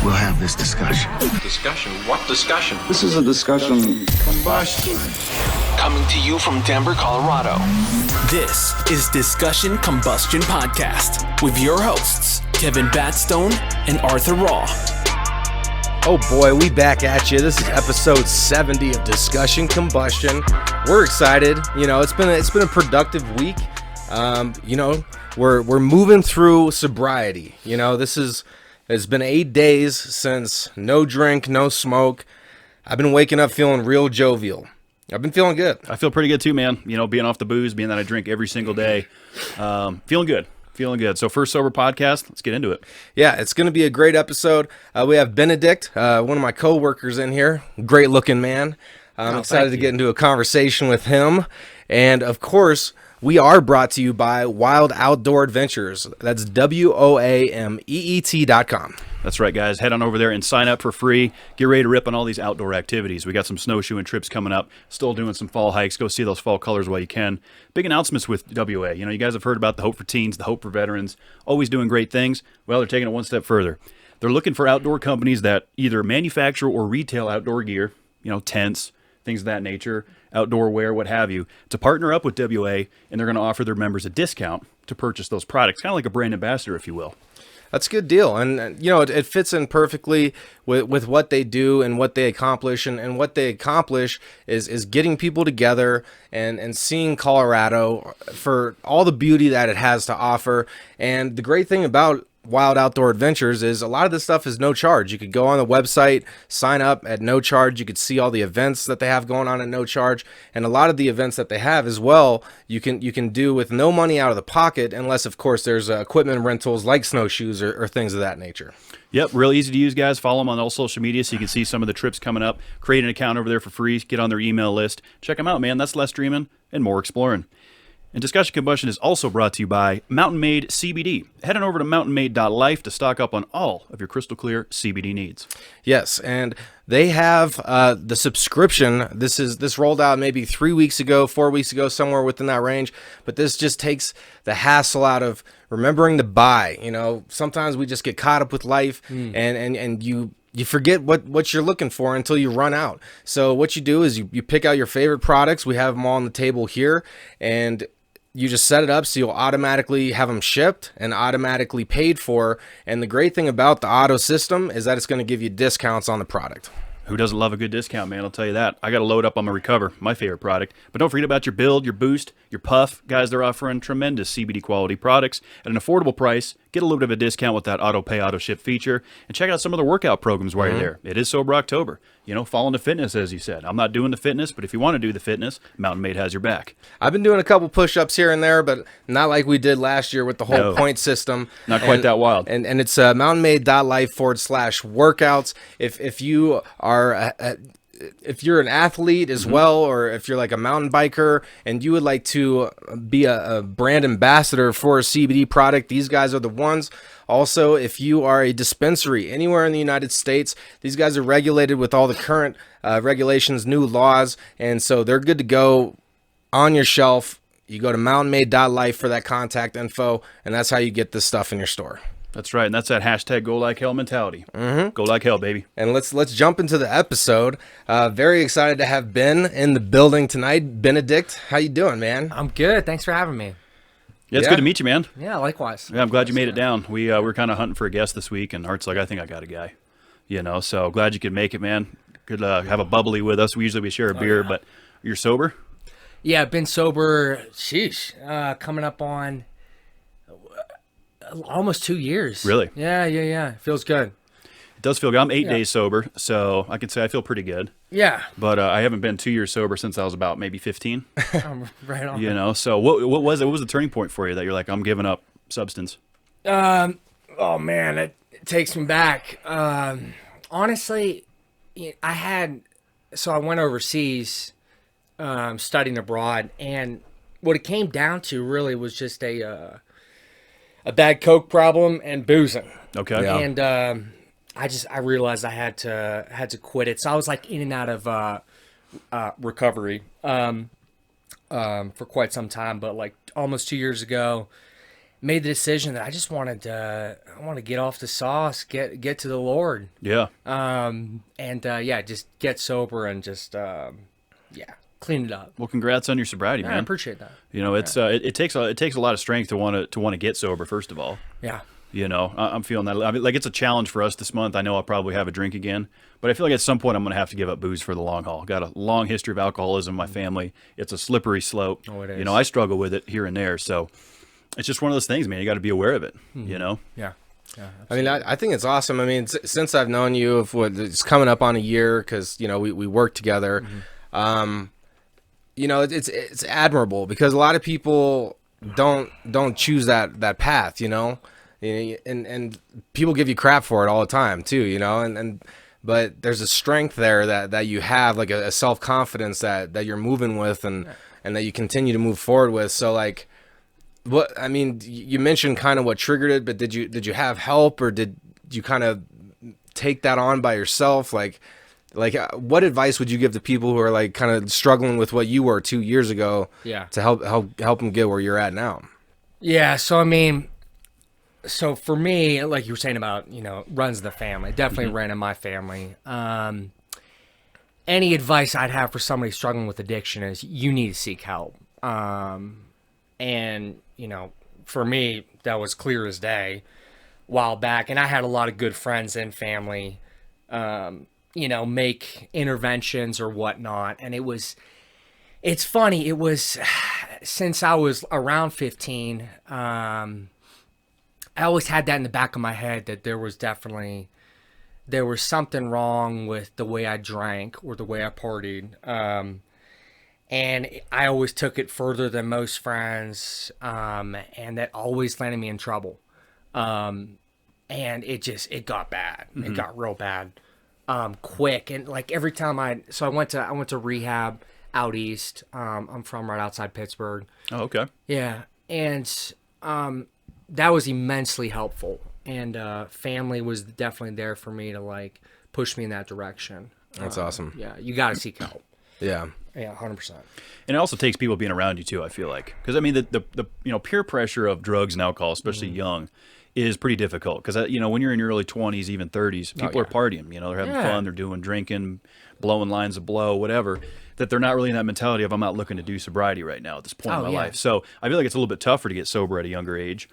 we'll have this discussion. Discussion? What discussion? This is a discussion combustion. Coming to you from Denver, Colorado. This is Discussion Combustion Podcast with your hosts, Kevin Batstone and Arthur Raw. Oh boy, we back at you. This is episode 70 of Discussion Combustion. We're excited. You know, it's been a productive week. We're moving through sobriety. You know, it's been 8 days since no drink, no smoke. I've been waking up feeling real jovial. I've been feeling good. I feel pretty good too, man. You know, being off the booze, being that I drink every single day. Feeling good. So first sober podcast, let's get into it. Yeah, it's going to be a great episode. We have Benedict, one of my co-workers in here. Great looking man. I'm excited to get into a conversation with him. And of course, we are brought to you by Wild Outdoor Adventures. That's WOAMEET.com. That's right, guys. Head on over there and sign up for free. Get ready to rip on all these outdoor activities. We got some snowshoeing trips coming up. Still doing some fall hikes. Go see those fall colors while you can. Big announcements with WA. You know, you guys have heard about the Hope for Teens, the Hope for Veterans. Always doing great things. Well, they're taking it one step further. They're looking for outdoor companies that either manufacture or retail outdoor gear, you know, tents, things of that nature, outdoor wear, what have you, to partner up with WA, and they're going to offer their members a discount to purchase those products, kind of like a brand ambassador, if you will. That's a good deal. And, you know, it fits in perfectly with what they do and what they accomplish. And what they accomplish is getting people together and seeing Colorado for all the beauty that it has to offer. And the great thing about Wild Outdoor Adventures is a lot of this stuff is no charge. You could go on the website, sign up at no charge. You could see all the events that they have going on at no charge, and a lot of the events that they have as well, you can do with no money out of the pocket, unless of course there's equipment rentals like snowshoes or things of that nature. Yep, real easy to use, guys. Follow them on all social media so you can see some of the trips coming up. Create an account over there for free. Get on their email list. Check them out, man. That's less dreaming and more exploring. And Discussion Combustion is also brought to you by Made CBD. Head on over to mountainmade.life to stock up on all of your crystal clear CBD needs. Yes, and they have the subscription. This rolled out maybe 3 weeks ago, 4 weeks ago, somewhere within that range. But this just takes the hassle out of remembering to buy. You know, sometimes we just get caught up with life, and you forget what you're looking for until you run out. So what you do is you pick out your favorite products. We have them all on the table here, and you just set it up so you'll automatically have them shipped and automatically paid for. And the great thing about the auto system is that it's going to give you discounts on the product. Who doesn't love a good discount, man? I'll tell you that. I got to load up on my Recover, my favorite product. But don't forget about your Build, your Boost, your Puff. Guys, they're offering tremendous CBD quality products at an affordable price. Get a little bit of a discount with that auto pay, auto ship feature. And check out some of the workout programs while you're there. It is Sober October. You know, fall into fitness, as you said. I'm not doing the fitness, but if you want to do the fitness, Mountain Made has your back. I've been doing a couple push-ups here and there, but not like we did last year with the whole point system. Not quite that wild. And it's mountainmade.life/workouts. If you are if you're an athlete as well, or if you're like a mountain biker and you would like to be a brand ambassador for a CBD product, these guys are the ones. Also, if you are a dispensary anywhere in the United States, these guys are regulated with all the current regulations, new laws, and so they're good to go on your shelf. You go to mountainmade.life for that contact info, and that's how you get this stuff in your store. That's right, and that's that hashtag Go Like Hell mentality. Go like hell, baby. And let's jump into the episode. Very excited to have Ben in the building tonight. Benedict, how you doing, man? I'm good. Thanks for having me. Yeah, it's good to meet you, man. Yeah, likewise. Yeah, I'm glad you made it down. We were kind of hunting for a guest this week, and Art's like, I think I got a guy. You know, so glad you could make it, man. Could have a bubbly with us. We usually share a beer, but you're sober? Yeah, I've been sober, coming up on almost 2 years. Really? Yeah. Feels good. It does feel good. I'm 8 days sober, so I can say I feel pretty good. Yeah. But I haven't been 2 years sober since I was about maybe 15. Right on. You know, so what was it? What was the turning point for you that you're like, I'm giving up substance? Oh, man, it takes me back. Honestly, I went overseas studying abroad, and what it came down to really was just a bad coke problem and boozing. Okay. Yeah. And I realized I had to quit it. So I was like in and out of recovery for quite some time, but like almost 2 years ago, made the decision that I just wanted to, I want to get off the sauce, get to the Lord. Yeah. Just get sober and just, clean it up. Well, congrats on your sobriety, man. I appreciate that. You know, it's it takes a lot of strength to want to get sober. First of all, Yeah. you know, I'm feeling that. I mean, like it's a challenge for us this month. I know I'll probably have a drink again, but I feel like at some point I'm going to have to give up booze for the long haul. Got a long history of alcoholism in my family. It's a slippery slope. Oh, it is. You know, I struggle with it here and there. So it's just one of those things, man. You got to be aware of it. You know. Yeah. Yeah. I mean, I think it's awesome. I mean, since I've known you, it's coming up on a year because you know we work together. You know, it's admirable because a lot of people don't choose that path. You know, and people give you crap for it all the time too. You know, but there's a strength there that you have, like a self-confidence that you're moving with and that you continue to move forward with. So like. What I mean, you mentioned kind of what triggered it, but did you have help or did you kind of take that on by yourself? Like what advice would you give to people who are like kind of struggling with what you were 2 years ago? Yeah. To help them get where you're at now. Yeah. So, I mean, so for me, like you were saying about, you know, runs the family, definitely ran in my family. Any advice I'd have for somebody struggling with addiction is you need to seek help. And, you know, for me, that was clear as day a while back. And I had a lot of good friends and family, you know, make interventions or whatnot. And it's funny. It was since I was around 15, I always had that in the back of my head that there was something wrong with the way I drank or the way I partied. And I always took it further than most friends, and that always landed me in trouble. And it got bad. It got real bad, quick. And like every time I went to rehab out east. I'm from right outside Pittsburgh. Oh, okay. Yeah, and that was immensely helpful. And family was definitely there for me to like push me in that direction. That's awesome. Yeah, you got to seek help. Yeah. Yeah, 100%. And it also takes people being around you too, I feel like, because I mean the peer pressure of drugs and alcohol, especially young, is pretty difficult. Because when you're in your early 20s, even 30s, people are partying. They're having fun, they're doing drinking, blowing lines of blow, whatever. That they're not really in that mentality of I'm not looking to do sobriety right now at this point in my life. So I feel like it's a little bit tougher to get sober at a younger age.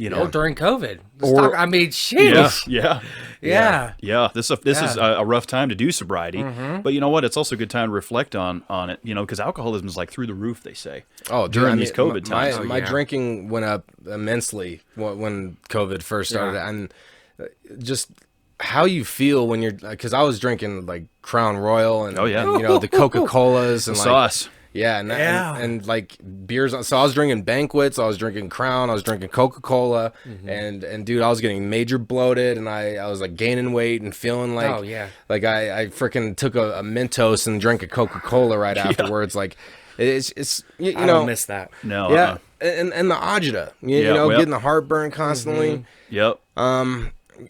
Or during COVID. Sheesh. Yeah. This is a rough time to do sobriety, but you know what? It's also a good time to reflect on it. Because alcoholism is like through the roof. They say. Oh, during these COVID times, my drinking went up immensely when COVID first started, and just how you feel when you're because I was drinking like Crown Royal and the Coca-Colas and like sauce. Yeah, and like beers. So I was drinking Banquets, I was drinking Crown, I was drinking Coca-Cola, and dude, I was getting major bloated, and I was like gaining weight and feeling like like I freaking took a Mentos and drank a Coca-Cola right afterwards. Like it's you I know don't miss that. No, yeah, and the agita, getting the heartburn constantly. Yep.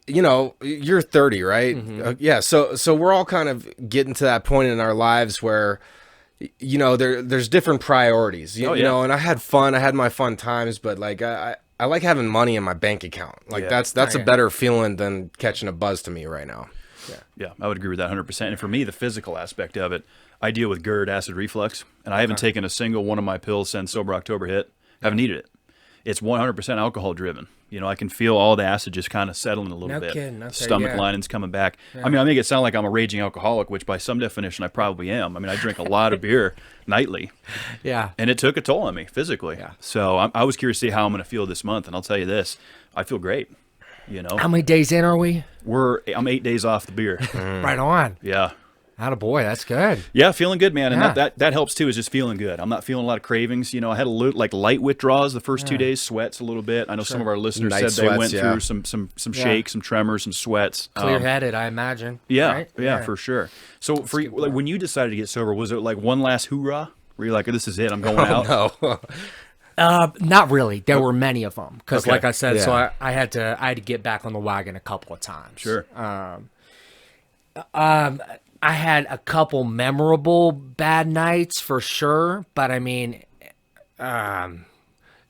You're 30, right? Yeah, so we're all kind of getting to that point in our lives where. There's different priorities, you know, and I had fun. I had my fun times, but like I like having money in my bank account. Like that's a better feeling than catching a buzz to me right now. Yeah, I would agree with that 100%. And for me, the physical aspect of it, I deal with GERD, acid reflux, and I haven't taken a single one of my pills since Sober October hit. Haven't needed it. It's 100% alcohol driven. I can feel all the acid just kind of settling a little bit. Kidding. Okay, Stomach lining's coming back. Yeah. I mean, I make it sound like I'm a raging alcoholic, which by some definition I probably am. I mean, I drink a lot of beer nightly. Yeah. And it took a toll on me physically. Yeah. So I was curious to see how I'm going to feel this month, and I'll tell you this, I feel great. How many days in are we? I'm 8 days off the beer. Right on. Yeah. Attaboy, that's good. Yeah, feeling good, man. And that helps too, is just feeling good. I'm not feeling a lot of cravings. I had light withdrawals the first 2 days, sweats a little bit. I know some of our listeners said they went through some shakes, some tremors, some sweats. Clear-headed, I imagine. Yeah, right? yeah, for sure. So for you, when you decided to get sober, was it like one last hoorah? Were you like, this is it, I'm going out? No. Not really. There were many of them. Because like I said, so I had to get back on the wagon a couple of times. Sure. I had a couple memorable bad nights for sure, but I mean,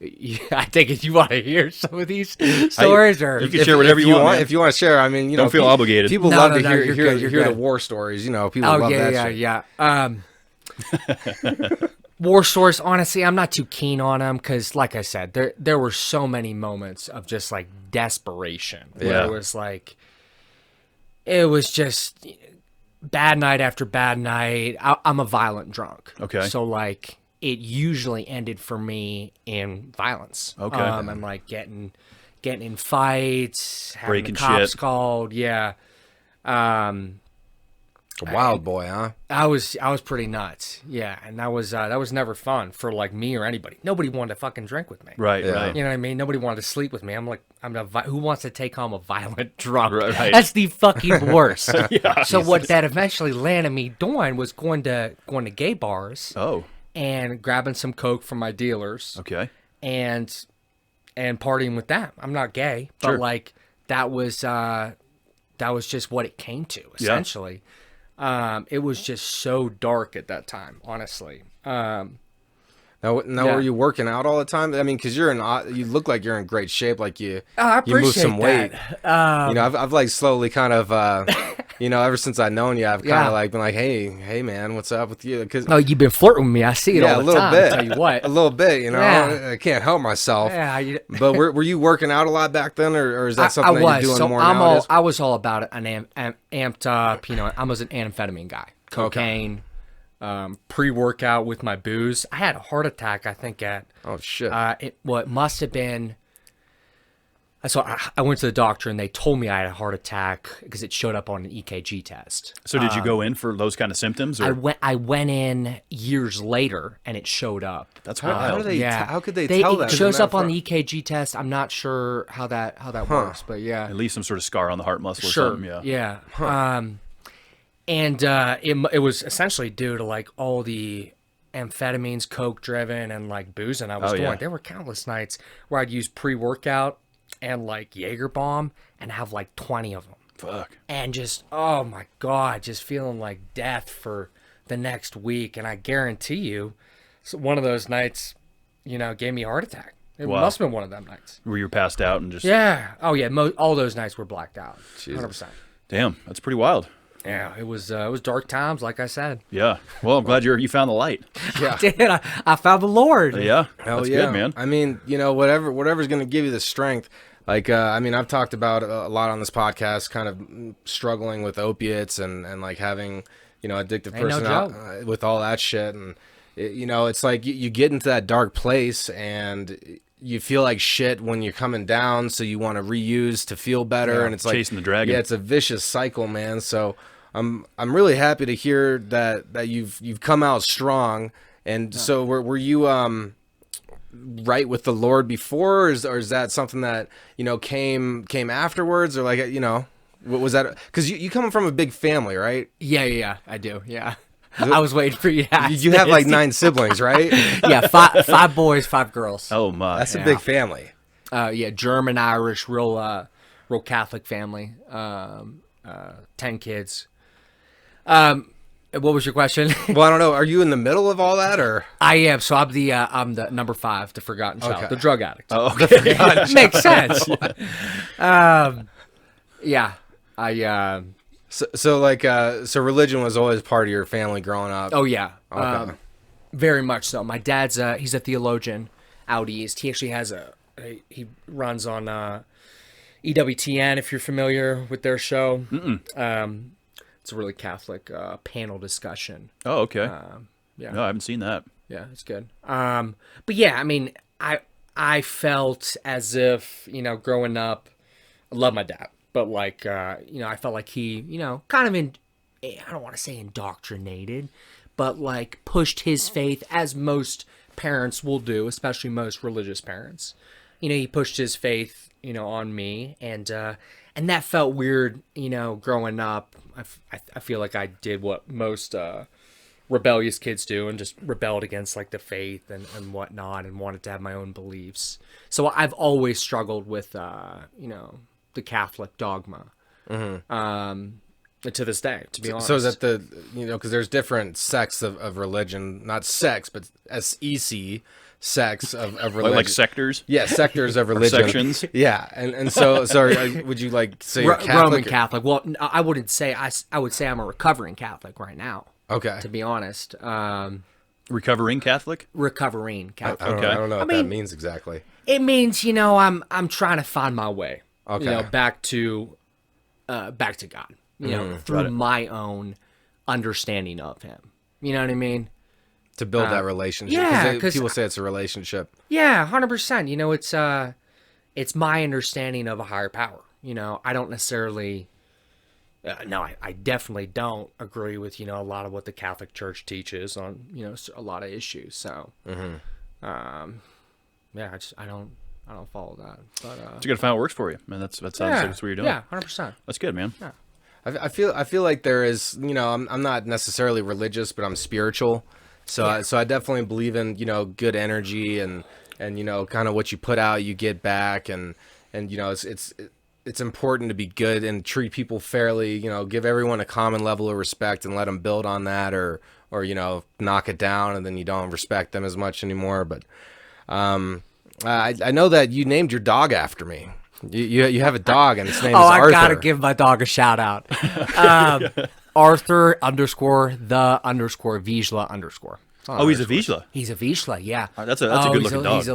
I think you want to hear some of these stories, or You can share whatever you want. Man. If you want to share, I mean, Don't feel obligated. People No, love no, to no, hear you're good, you're the good. war stories. People Oh love that yeah, shit. yeah. War stories. Honestly, I'm not too keen on them because, like I said, there were so many moments of just like desperation. Where Yeah. it was just bad night after bad night. I'm a violent drunk. Okay. So like it usually ended for me in violence. Okay. And like getting in fights, having Breaking the cops shit. called. Yeah. A wild boy, huh? I was pretty nuts. Yeah, and that was never fun for like me or anybody. Nobody wanted to fucking drink with me. Right, Yeah. right. You know what I mean? Nobody wanted to sleep with me. I'm like, who wants to take home a violent drunk? Right. That's the fucking worst. So what that eventually landed me doing was going to gay bars Oh, and grabbing some coke from my dealers okay. and partying with them. I'm not gay, but Sure. like that was just what it came to essentially. It was just so dark at that time, honestly. Now, Yeah. were you working out all the time? I mean, because you look like you're in great shape. Like you I you moved some appreciate weight. that. I've like slowly kind of, ever since I've known you, I've kind Yeah. of like been like, hey man, what's up with you? Because Oh, you've been flirting with me. I see it yeah, all a the little time. bit. I'll tell you what. A little bit. Yeah. I can't help myself. Yeah, But were you working out a lot back then, or is that something that you're doing so more nowadays? I was all about it, amped up. I was an amphetamine guy, cocaine, pre-workout with my booze. I had a heart attack, I think Oh shit. it must have been. So I went to the doctor and they told me I had a heart attack because it showed up on an EKG test. So did you go in for those kind of symptoms? Or? I went in years later and it showed up. That's How wild. do they? Yeah. How could they tell that? It shows from up on that the EKG test. I'm not sure how that works, but yeah. At least some sort of scar on the heart muscle or Sure. something. Yeah. And it was essentially due to like all the amphetamines, coke driven, and like boozing I was Oh, doing. yeah. There were countless nights where I'd use pre-workout and like Jaeger bomb and have like 20 of them. Fuck. And just, oh my God, just feeling like death for the next week. And I guarantee you, one of those nights, gave me a heart attack. It Wow. must have been one of them nights. Where you were passed out and just. Yeah. Oh yeah. All those nights were blacked out. 100%. Damn, that's pretty wild. Yeah. It was dark times, like I said. Yeah. Well, I'm glad you found the light. Yeah. Did I found the Lord. Yeah. Hell That's yeah, good, man. I mean, whatever's going to give you the strength. Like, I've talked about a lot on this podcast, kind of struggling with opiates and like having, addictive Ain't no personality with all that shit. And, it's like you get into that dark place and you feel like shit when you're coming down. So you want to reuse to feel better. Yeah, And it's like chasing the dragon. Yeah, it's a vicious cycle, man. So I'm really happy to hear that you've come out strong. And so were you, right with the Lord before, or is that something that came afterwards, or like what was that? Because you come from a big family, right? Yeah, I do. Yeah. I was waiting for you to ask You have this. like 9 siblings, right? Yeah, five boys, 5 girls. Oh, my. That's a Yeah. big family. Yeah, German, Irish, real Catholic family. 10 kids. What was your question? Well, I don't know. Are you in the middle of all that, or? I am. So I'm the number 5, the forgotten child, Okay. the drug addict. Oh, okay. Makes sense. Yeah, I. So religion was always part of your family growing up. Oh yeah, Okay. very much so. My dad's he's a theologian out east. He actually has he runs on EWTN, if you're familiar with their show. It's a really Catholic panel discussion. Oh, okay. Yeah. No, I haven't seen that. Yeah, it's good. But yeah, I mean, I felt as if, growing up, I love my dad, but like, I felt like he, kind of I don't want to say indoctrinated, but like pushed his faith, as most parents will do, especially most religious parents. He pushed his faith, on me, and that felt weird, growing up. I feel like I did what most rebellious kids do and just rebelled against like the faith and whatnot, and wanted to have my own beliefs. So I've always struggled with the Catholic dogma, to this day, to be honest. So is that because there's different sects of religion, not sex, but SEC. sects of religion. Like sectors? Yeah, sectors of religion. sections? Yeah, and so would you like say you're Catholic? Roman Catholic. Well, I wouldn't say I would say I'm a recovering Catholic right now. Okay. To be honest, Recovering Catholic? recovering Catholic. I don't know what that mean- means exactly. It means I'm trying to find my way. Okay. Back to God. Through my own understanding of Him. You know what I mean? To build that relationship. yeah, 'Cause 'cause people say it's a relationship. Yeah, 100%. It's my understanding of a higher power. I don't necessarily. No, I definitely don't agree with a lot of what the Catholic Church teaches on a lot of issues. So, yeah, I don't follow that. But So you got to find what works for you, man. That sounds like that's what you're doing. Yeah, 100%. That's good, man. Yeah. I feel like there is, I'm not necessarily religious, but I'm spiritual. So I definitely believe in, good energy and kind of what you put out, you get back, and it's important to be good and treat people fairly, give everyone a common level of respect and let them build on that, or knock it down and then you don't respect them as much anymore. But I know that you named your dog after me. You have a dog and its name is Arthur. I gotta give my dog a shout out. Arthur _the_ Vizsla _. Oh, he's a Vizsla. He's a Vizsla, yeah. That's a good looking dog. He's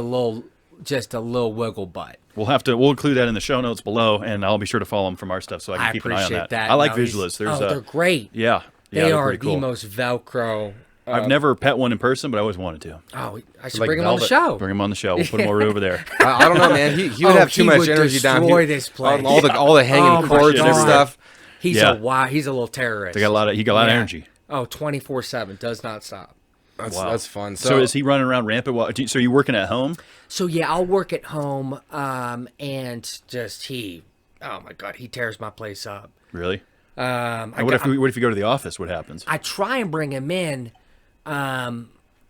just a little wiggle butt. We'll include that in the show notes below, and I'll be sure to follow him from our stuff so I can keep an eye on appreciate that. that. I like No, Vizslas. they're great. Yeah, They they're are pretty cool. the most Velcro. I've never pet one in person, but I always wanted to. Oh, I should Like bring him on the velvet. show. Bring him on the show. We'll put him over there. I don't know, man. He would have too he much would energy down destroy here. this place. All the hanging Oh my cords and God. stuff. He's Yeah. he's a little terrorist. He got a lot of Yeah. energy. Oh, 24/7, does not stop. That's fun. So is he running around rampant? So are you working at home? So yeah, I'll work at home, and just oh my God, he tears my place up. Really? I And what if you go to the office? What happens? I try and bring him in.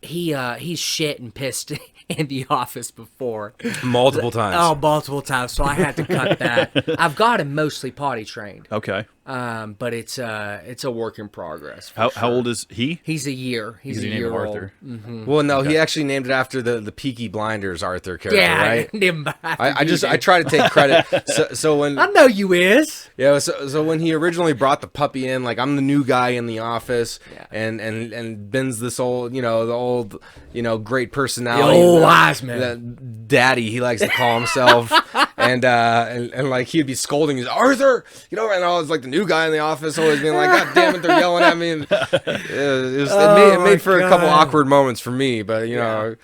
He's shit and pissed in the office before. multiple times. Oh, multiple times. So I had to cut that. I've got him mostly potty trained. Okay. But it's a work in progress. for How sure. old is he? He's a year. He's a named year Arthur. old. Well, no, he actually named it after the Peaky Blinders Arthur character, Yeah, right? I named him after I try to take credit. So when I know you is. Yeah, so when he originally brought the puppy in, like I'm the new guy in the office, Yeah. and Ben's this old, the old, great personality, The old wise man. that daddy he likes to call himself, and like he'd be scolding, he's Arthur, and I was like the new guy in the office, always being like, God damn it, they're yelling at me, and it made for a couple awkward moments for me, but it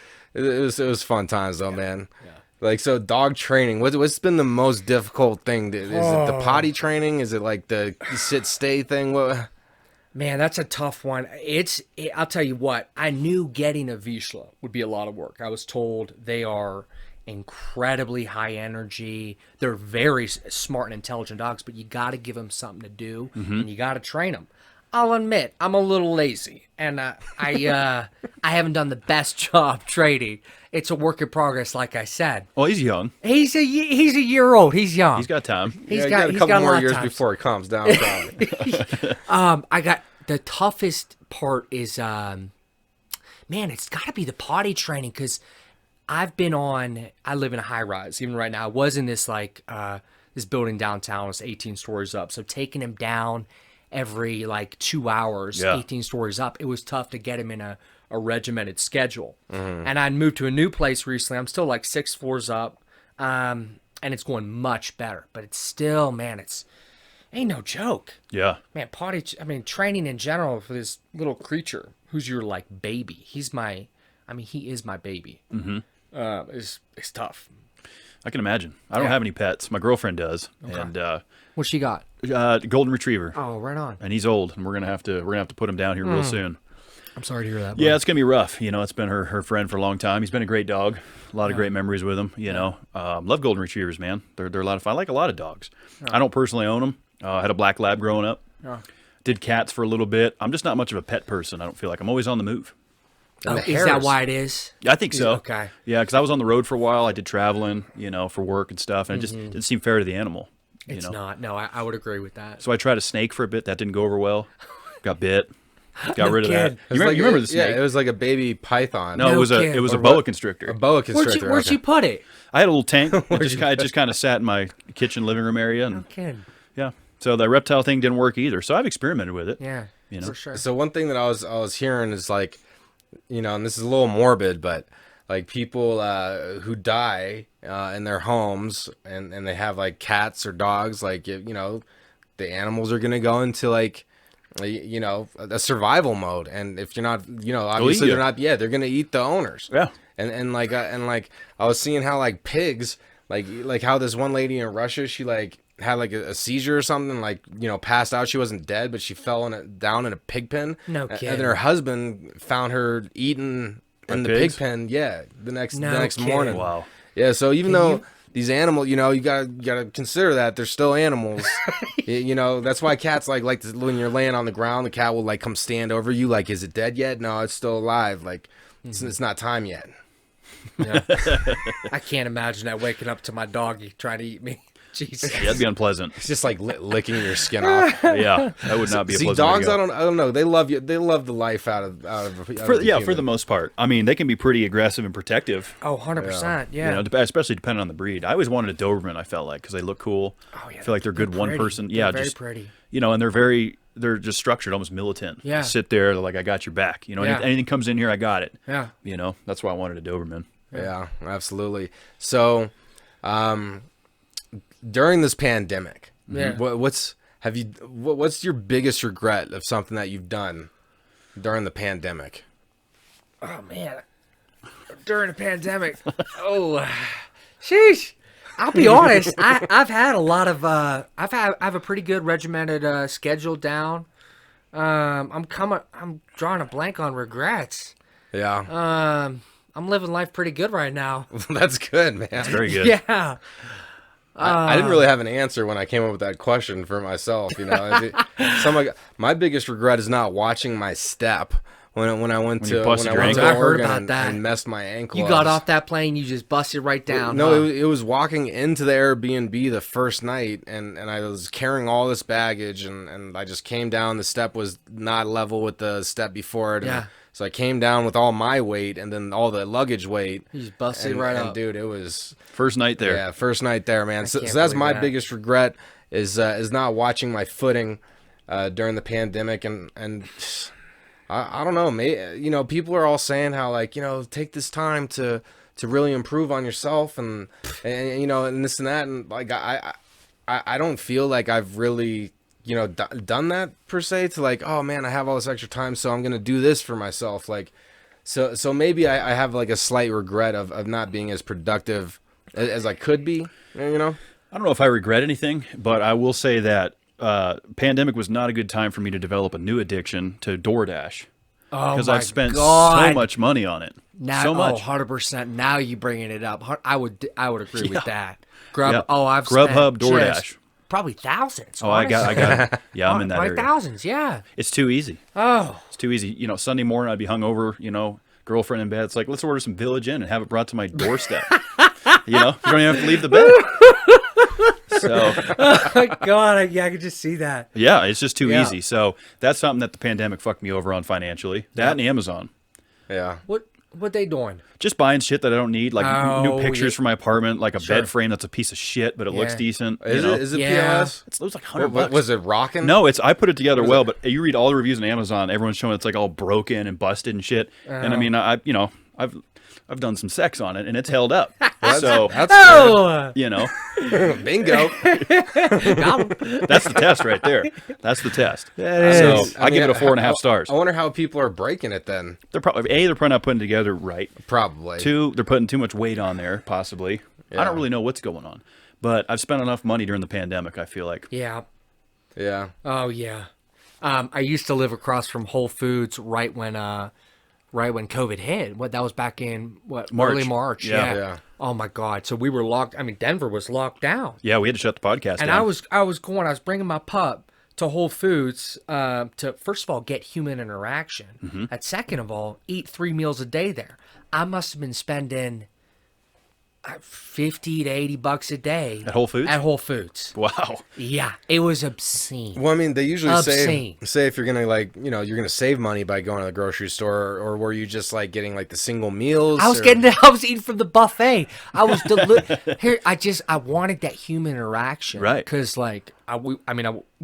was fun times though, man. Like, so dog training, what's been the most difficult thing? Is it the potty training? Is it like the sit-stay thing? What? Man, that's a tough one. I'll tell you what, I knew getting a Vizsla would be a lot of work. I was told they are incredibly high energy. They're very smart and intelligent dogs, but you got to give them something to do, and you got to train them. I'll admit, I'm a little lazy, and I haven't done the best job training. It's a work in progress, like I said. Well, he's young. He's a year old. He's young. He's got time. He's got a couple lot more of years time. before it calms down, probably. I got the toughest part is, man, it's got to be the potty training, because I live in a high rise. Even right now, I was in this this building downtown. It's 18 stories up. So taking him down every 2 hours, 18 stories up, it was tough to get him in a regimented schedule. And I moved to a new place recently. I'm still 6 floors up, and it's going much better. But it's still, man, ain't no joke. Yeah. Man, training in general for this little creature who's your baby. He is my baby. It's tough. I can imagine. I don't have any pets. My girlfriend does. Okay. And What she got? golden retriever. Oh, right on. And he's old, and we're gonna have to put him down here real soon. I'm sorry to hear that. Yeah, it's gonna be rough. It's been her friend for a long time. He's been a great dog. A lot of great memories with him. Love golden retrievers, man. They're a lot of fun. I like a lot of dogs. I don't personally own them. I had a black lab growing up. Did cats for a little bit. I'm just not much of a pet person. I don't feel like I'm always on the move. Oh, is that why it is? I think so. Okay. Yeah, because I was on the road for a while. I did traveling, for work and stuff, and it just didn't seem fair to the animal. It's not. No, I would agree with that. So I tried a snake for a bit. That didn't go over well. Got bit. Got rid of that. kidding. You remember the snake? Yeah, it was like a baby python. No, No it was kidding. a Or boa what? constrictor. A boa constrictor. Where'd okay. you put it? I had a little tank. It just kind of sat in my kitchen living room area, and Kidding. yeah. So the reptile thing didn't work either. So I've experimented with it. Yeah, You know? for sure. So one thing that I was hearing is like, you know, and this is a little morbid, but like people who die in their homes and they have like cats or dogs, like, you know, the animals are gonna go into like, you know, a survival mode, and if you're not, you know, obviously you. they're not, yeah, they're gonna eat the owners. Yeah. And like I was seeing how like pigs, like how this one lady in Russia, she like had like a seizure or something, like, you know, passed out. She wasn't dead, but she fell down in a pig pen. No And kidding. then her husband found her eaten in the pigs? pig pen. Yeah, the next No kidding. morning. Wow. Yeah, so even Can though you- these animals, you know, you gotta consider that they're still animals. You know, that's why cats like to, when you're laying on the ground, the cat will like come stand over you, like, is it dead yet? No, it's still alive. Like, it's not time yet. Yeah. I can't imagine that waking up to my doggy trying to eat me. Jesus. Yeah, that'd be unpleasant. It's just like licking your skin off. Yeah, that would not be a See, pleasant way to dogs, go. I don't know. They love you. They love the life out of For the the human. most part. I mean, they can be pretty aggressive and protective. Oh, 100%. Yeah. You know, especially depending on the breed. I always wanted a Doberman. I felt like because they look cool. Oh, yeah, I feel like they're good one pretty. person. They're Yeah, very just pretty. You know, and they're just structured, almost militant. Yeah. They sit there, they're like, I got your back. You know, Yeah. anything comes in here, I got it. Yeah. You know, that's why I wanted a Doberman. Yeah, absolutely. So, during this pandemic, Yeah. what's your biggest regret of something that you've done during the pandemic? Oh, man. During the pandemic. Oh, sheesh. I'll be honest. I've had a lot of, I have a pretty good regimented schedule down. I'm drawing a blank on regrets. Yeah, I'm living life pretebody good right now. that's good, man. It's very good. Yeah. I didn't really have an answer when I came up with that question for myself. You know, my biggest regret is not watching my step when I went you to busted your to ankle? I heard Oregon about that. and messed my ankle. You I got was- off that plane, you just busted right down. No, huh? it was walking into the Airbnb the first night, and I was carrying all this baggage, and I just came down. The step was not level with the step before it. and Yeah. So I came down with all my weight and then all the luggage weight. You just busted and, right and up. dude, it was First night there. yeah, first night there, man. So can't that's believe my that. biggest regret is not watching my footing during the pandemic, and I don't know, you know, people are all saying how, like, you know, take this time to really improve on yourself and you know, and this and that, and like I don't feel like I've really, you know, done that per se, to like, oh man, I have all this extra time, so I'm gonna do this for myself, like, so maybe I have like a slight regret of not being as productive as I could be, you know. I don't know if I regret anything, but I will say that pandemic was not a good time for me to develop a new addiction to DoorDash. Oh Because my I've spent God. so much money on it. Now, so much. 100%. Now you bringing it up. I would agree Yeah. with that. Grub. Yeah. Oh, I've Grubhub, spent just DoorDash. probably thousands. Oh, I got it. Yeah, I'm in that like area. thousands. Yeah. It's too easy. Oh, It's too easy. You know, Sunday morning I'd be hungover, you know, girlfriend in bed. It's like, let's order some Village Inn and have it brought to my doorstep. You know, you don't even have to leave the bed. So, my God. Yeah, I could just see that. yeah, it's just too Yeah. easy. So that's something that the pandemic fucked me over on financially. That and Amazon. Yeah. What they doing? Just buying shit that I don't need, like new Oh, pictures yeah. for my apartment, like a Sure. bed frame that's a piece of shit, but it looks Yeah. decent. Is you know? it Yeah. PLS? It was like $100. Was it rocking? No, I put it together well, but you read all the reviews on Amazon, everyone's showing it's like all broken and busted and shit. And I mean, I've done some sex on it and it's held up. So That's Oh, you know, good. Bingo. that's the test right there. That's the test. That So is. I give it a 4.5 stars. I wonder how people are breaking it then. They're probably not putting it together right. Probably. 2, they're putting too much weight on there, possibly. I Yeah. don't really know what's going on, but I've spent enough money during the pandemic. I feel like. yeah. Yeah. Oh, yeah. I used to live across from Whole Foods right when COVID hit. That was back in March. early March. Yeah. Yeah. Oh my God. So we were locked. I mean, Denver was locked down. Yeah, we had to shut the podcast And down. I was bringing my pup to Whole Foods to first of all get human interaction, and second of all eat 3 meals a day there. I must have been spending $50 to $80 a day At Whole Foods? At Whole Foods. Wow. Yeah, it was obscene. Well, I mean, they usually Obscene. say if you're gonna you're gonna save money by going to the grocery store, or were you just like getting like the single meals? I was eating from the buffet. I was I wanted that human interaction, Right? Because like we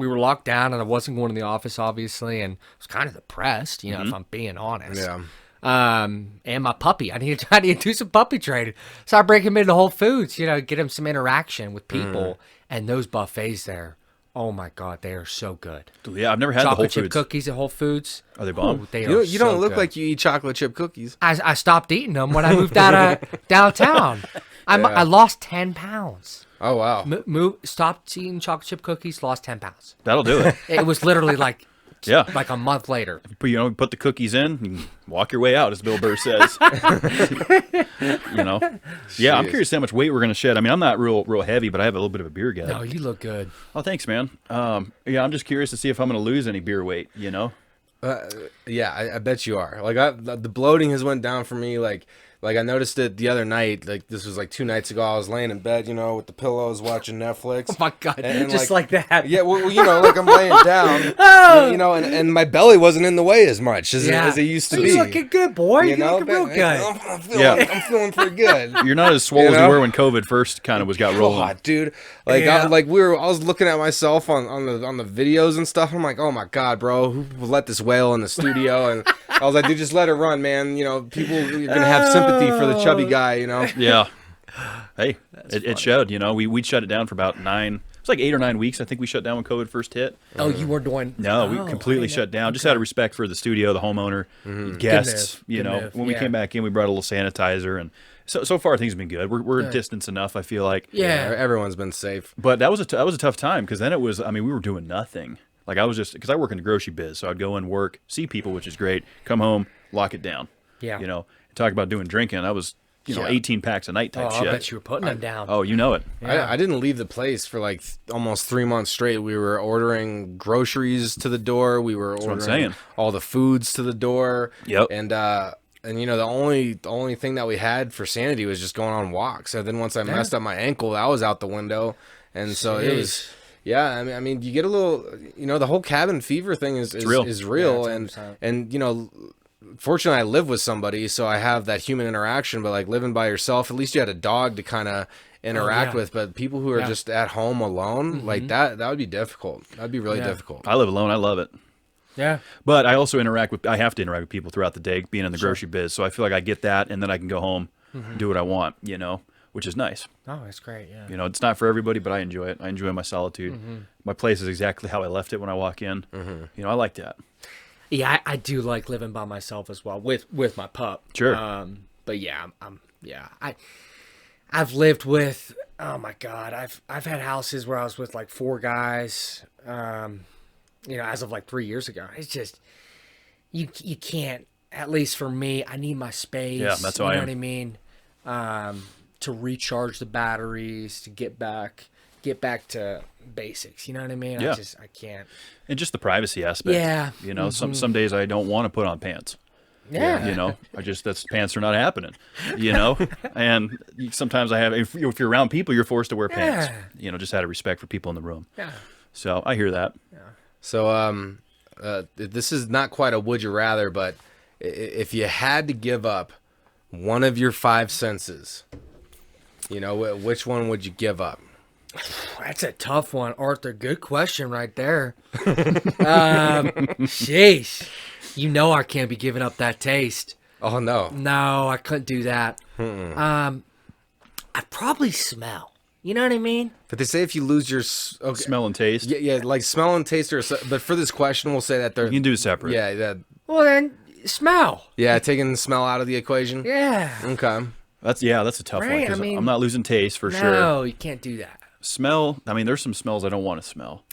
were locked down, and I wasn't going to the office, obviously, and I was kind of depressed, if I'm being honest. Yeah. And my puppy, I need to do some puppy training, so I bring him into Whole Foods, get him some interaction with people, and those buffets there. Oh my God, they are so good. Yeah, I've never had the Whole Chocolate chip Foods cookies at Whole Foods. Are they bomb? Ooh, they are You don't so look good. like you eat chocolate chip cookies. I stopped eating them when I moved out of downtown. I lost 10 pounds. Oh wow. Stopped eating chocolate chip cookies, lost 10 pounds. That'll do it. It was literally like Yeah. like a month later. But put the cookies in and walk your way out, as Bill Burr says. Yeah, I'm curious how much weight we're gonna shed. I mean, I'm not real heavy, but I have a little bit of a beer gut. No, you look good. Oh, thanks, man. Yeah, I'm just curious to see if I'm gonna lose any beer weight. Yeah, I bet you are. Like the bloating has went down for me. Like I noticed it the other night. Like this was like 2 nights ago. I was laying in bed, with the pillows, watching Netflix. Oh my God, And, just like that. Yeah, well, like I'm laying down, and my belly wasn't in the way as much as it used to be. You're looking good, boy. You're looking real good. I'm feeling pretty good. You're not as swole as you were when COVID first kind of got rolling. God, dude. Like, Yeah. I was looking at myself on the videos and stuff. I'm like, oh my God, bro, who let this whale in the studio? And I was like, dude, just let her run, man. People are gonna have sympathy for the chubby guy, Yeah. Hey, it showed. We shut it down for about 9. It's like 8 or 9 weeks. I think we shut down when COVID first hit. Oh, you were doing. No, we completely shut down. Just out of respect for the studio, the homeowner, guests. Good move. When we Yeah. came back in, we brought a little sanitizer, and so far things have been good. We're distance enough, I feel like. Yeah. Everyone's been safe. But that was a tough time, because then it was. I mean, we were doing nothing. Like I was just because I work in the grocery biz, so I'd go in, work, see people, which is great. Come home, lock it down. Yeah. Talk about doing drinking. I was 18 packs a night type Oh, shit. I bet you were putting them down. Oh, you know it. Yeah. I didn't leave the place for like almost 3 months straight. We were ordering groceries to the door. We were what I'm ordering saying. all the foods to the door. Yep. And the only thing that we had for sanity was just going on walks. And then once I messed up my ankle, that was out the window. And so it was. Yeah, I mean, you get a little, the whole cabin fever thing is real. Yeah, and fortunately I live with somebody, so I have that human interaction. But like living by yourself, at least you had a dog to kind of interact with. But people who are just at home alone, like that would be difficult. That'd be really difficult. I live alone. I love it. Yeah. But I also I have to interact with people throughout the day, being in the grocery biz. So I feel like I get that, and then I can go home, do what I want, which is nice. Oh, that's great. Yeah. It's not for everybody, but I enjoy it. I enjoy my solitude. My place is exactly how I left it when I walk in. I like that. Yeah, I do like living by myself as well with my pup. Sure. But yeah, I've lived with. Oh my God, I've had houses where I was with like 4 guys. As of like 3 years ago, it's just you can't. At least for me, I need my space. Yeah, that's how I am. You know what I mean? To recharge the batteries, to get back to basics. You know what I mean? Yeah. I can't. And just the privacy aspect. Yeah. Some days I don't want to put on pants. Yeah. Pants are not happening, and sometimes I have, if you're around people, you're forced to wear pants, just out of respect for people in the room. Yeah. So I hear that. So this is not quite a would you rather, but if you had to give up one of your 5 senses, which one would you give up? That's a tough one, Arthur. Good question right there. Sheesh. I can't be giving up that taste. Oh, no. No, I couldn't do that. I'd probably smell. You know what I mean? But they say if you lose your... Okay. Smell and taste. Yeah, like smell and taste. But for this question, we'll say that they're... You can do it separate. Yeah. Well, then, smell. Yeah, taking the smell out of the equation? Yeah. Okay. That's a tough one, Right, because I'm not losing taste for sure. No, you can't do that. Smell, I mean, there's some smells I don't want to smell.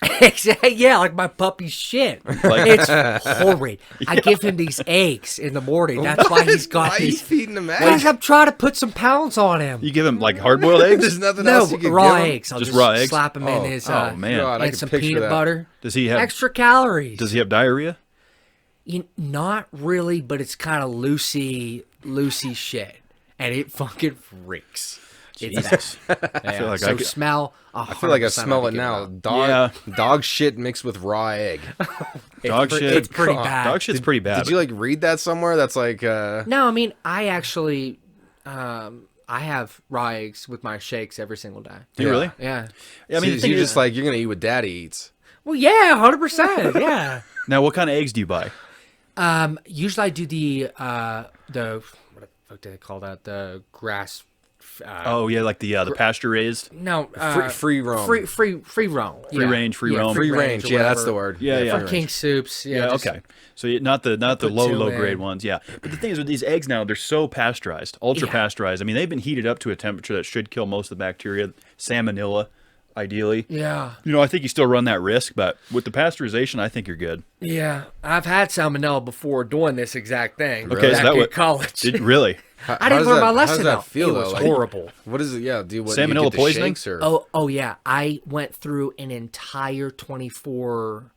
Yeah, like my puppy's shit. It's horrid. I give him these eggs in the morning. That's why he's got Why are these. you feeding him Well, eggs? I'm trying to put some pounds on him. You give him like hard-boiled eggs? There's nothing No, else you can raw give him? eggs. I'll Just just raw eggs? slap him in his man. God, I and can some picture peanut that. butter. Does he have Extra calories. Does he have diarrhea? Not really, but it's kind of loosey shit, and it fucking freaks. Jesus. Yeah. feel like so I could- smell. I feel like I smell it now. Dog shit mixed with raw egg. Dog shit. It's pretty bad. Dog shit's pretty bad. Did you like read that somewhere? That's like No, I mean, I actually, I have raw eggs with my shakes every single day. Do you really? Yeah. Yeah, I mean, the so thing you're is, just like you're gonna eat what daddy eats. Well, yeah, 100%. Yeah. now what kind of eggs do you buy? Usually I do the what the fuck do they call that? The grass. Oh yeah, like the pasture raised. No, Free roam. free roam. Free range, free roam. Free or range. Yeah, that's whatever. the word. Yeah. For king soups. Yeah. Yeah, just- okay. So not the low two in. grade ones, yeah. But the thing is with these eggs now, they're so pasteurized, ultra pasteurized. I mean, they've been heated up to a temperature that should kill most of the bacteria, salmonella, ideally. Yeah. You know, I think you still run that risk, but with the pasteurization, I think you're good. Yeah. I've had salmonella before doing this exact thing. Okay, so back that in would college. Did really? I didn't learn my lesson. How does that though. feel It though? was Like, horrible. What is it? Yeah, do what? Salmonella you get the poisoning? shakes or? Oh yeah. I went through an entire 24,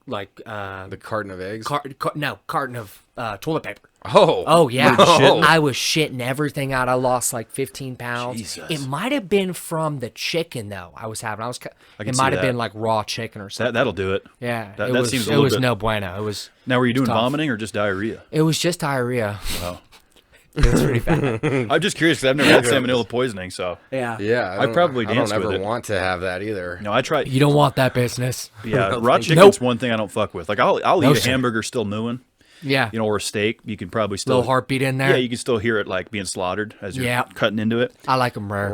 the carton of eggs. carton of toilet paper. Oh Yeah. No. I was shitting everything out. I lost like 15 pounds. Jesus. It might have been from the chicken though. I was having. can It see might have that. been like raw chicken or something. That'll do it. Yeah. That it seems a it little was bit- no bueno. It was. Now, were you doing tough. vomiting or just diarrhea? It was just diarrhea. Wow. It's pretty bad. I'm just curious because I've never had salmonella poisoning, so. Yeah. Yeah, I probably I danced don't with ever it. want to have that either. No, I tried. You don't want that business. Yeah, raw chicken's Nope. one thing I don't fuck with. Like, I'll No, eat a sir. hamburger still mooing, Yeah. you know, or a steak. You can probably still. Little heartbeat in there. Yeah, you can still hear it like being slaughtered as you're Yeah. cutting into it. I like them rare.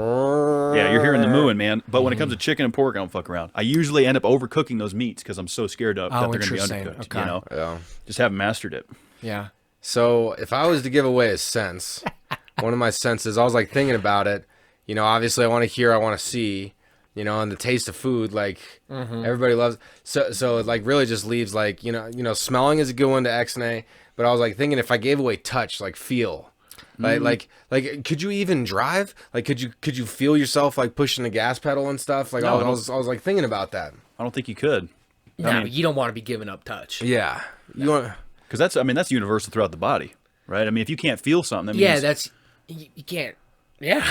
Yeah, you're hearing the mooing, man. But when it comes to chicken and pork, I don't fuck around. I usually end up overcooking those meats because I'm so scared that they're going to be interesting. undercooked. Okay. You know, Yeah. just haven't mastered it. Yeah. So if I was to give away a sense, one of my senses, I was like thinking about it. You know, obviously I want to hear, I want to see. You know, and the taste of food, like everybody loves. So it like really just leaves like you know, smelling is a good one to X-nay. But I was like thinking if I gave away touch, like feel, like could you even drive? Like could you feel yourself like pushing the gas pedal and stuff? Like No, I was like thinking about that. I don't think you could. No, you don't want to be giving up touch. Yeah, you want. Because that's universal throughout the body, right? I mean, if you can't feel something, that means, Yeah, that's you can't. Yeah.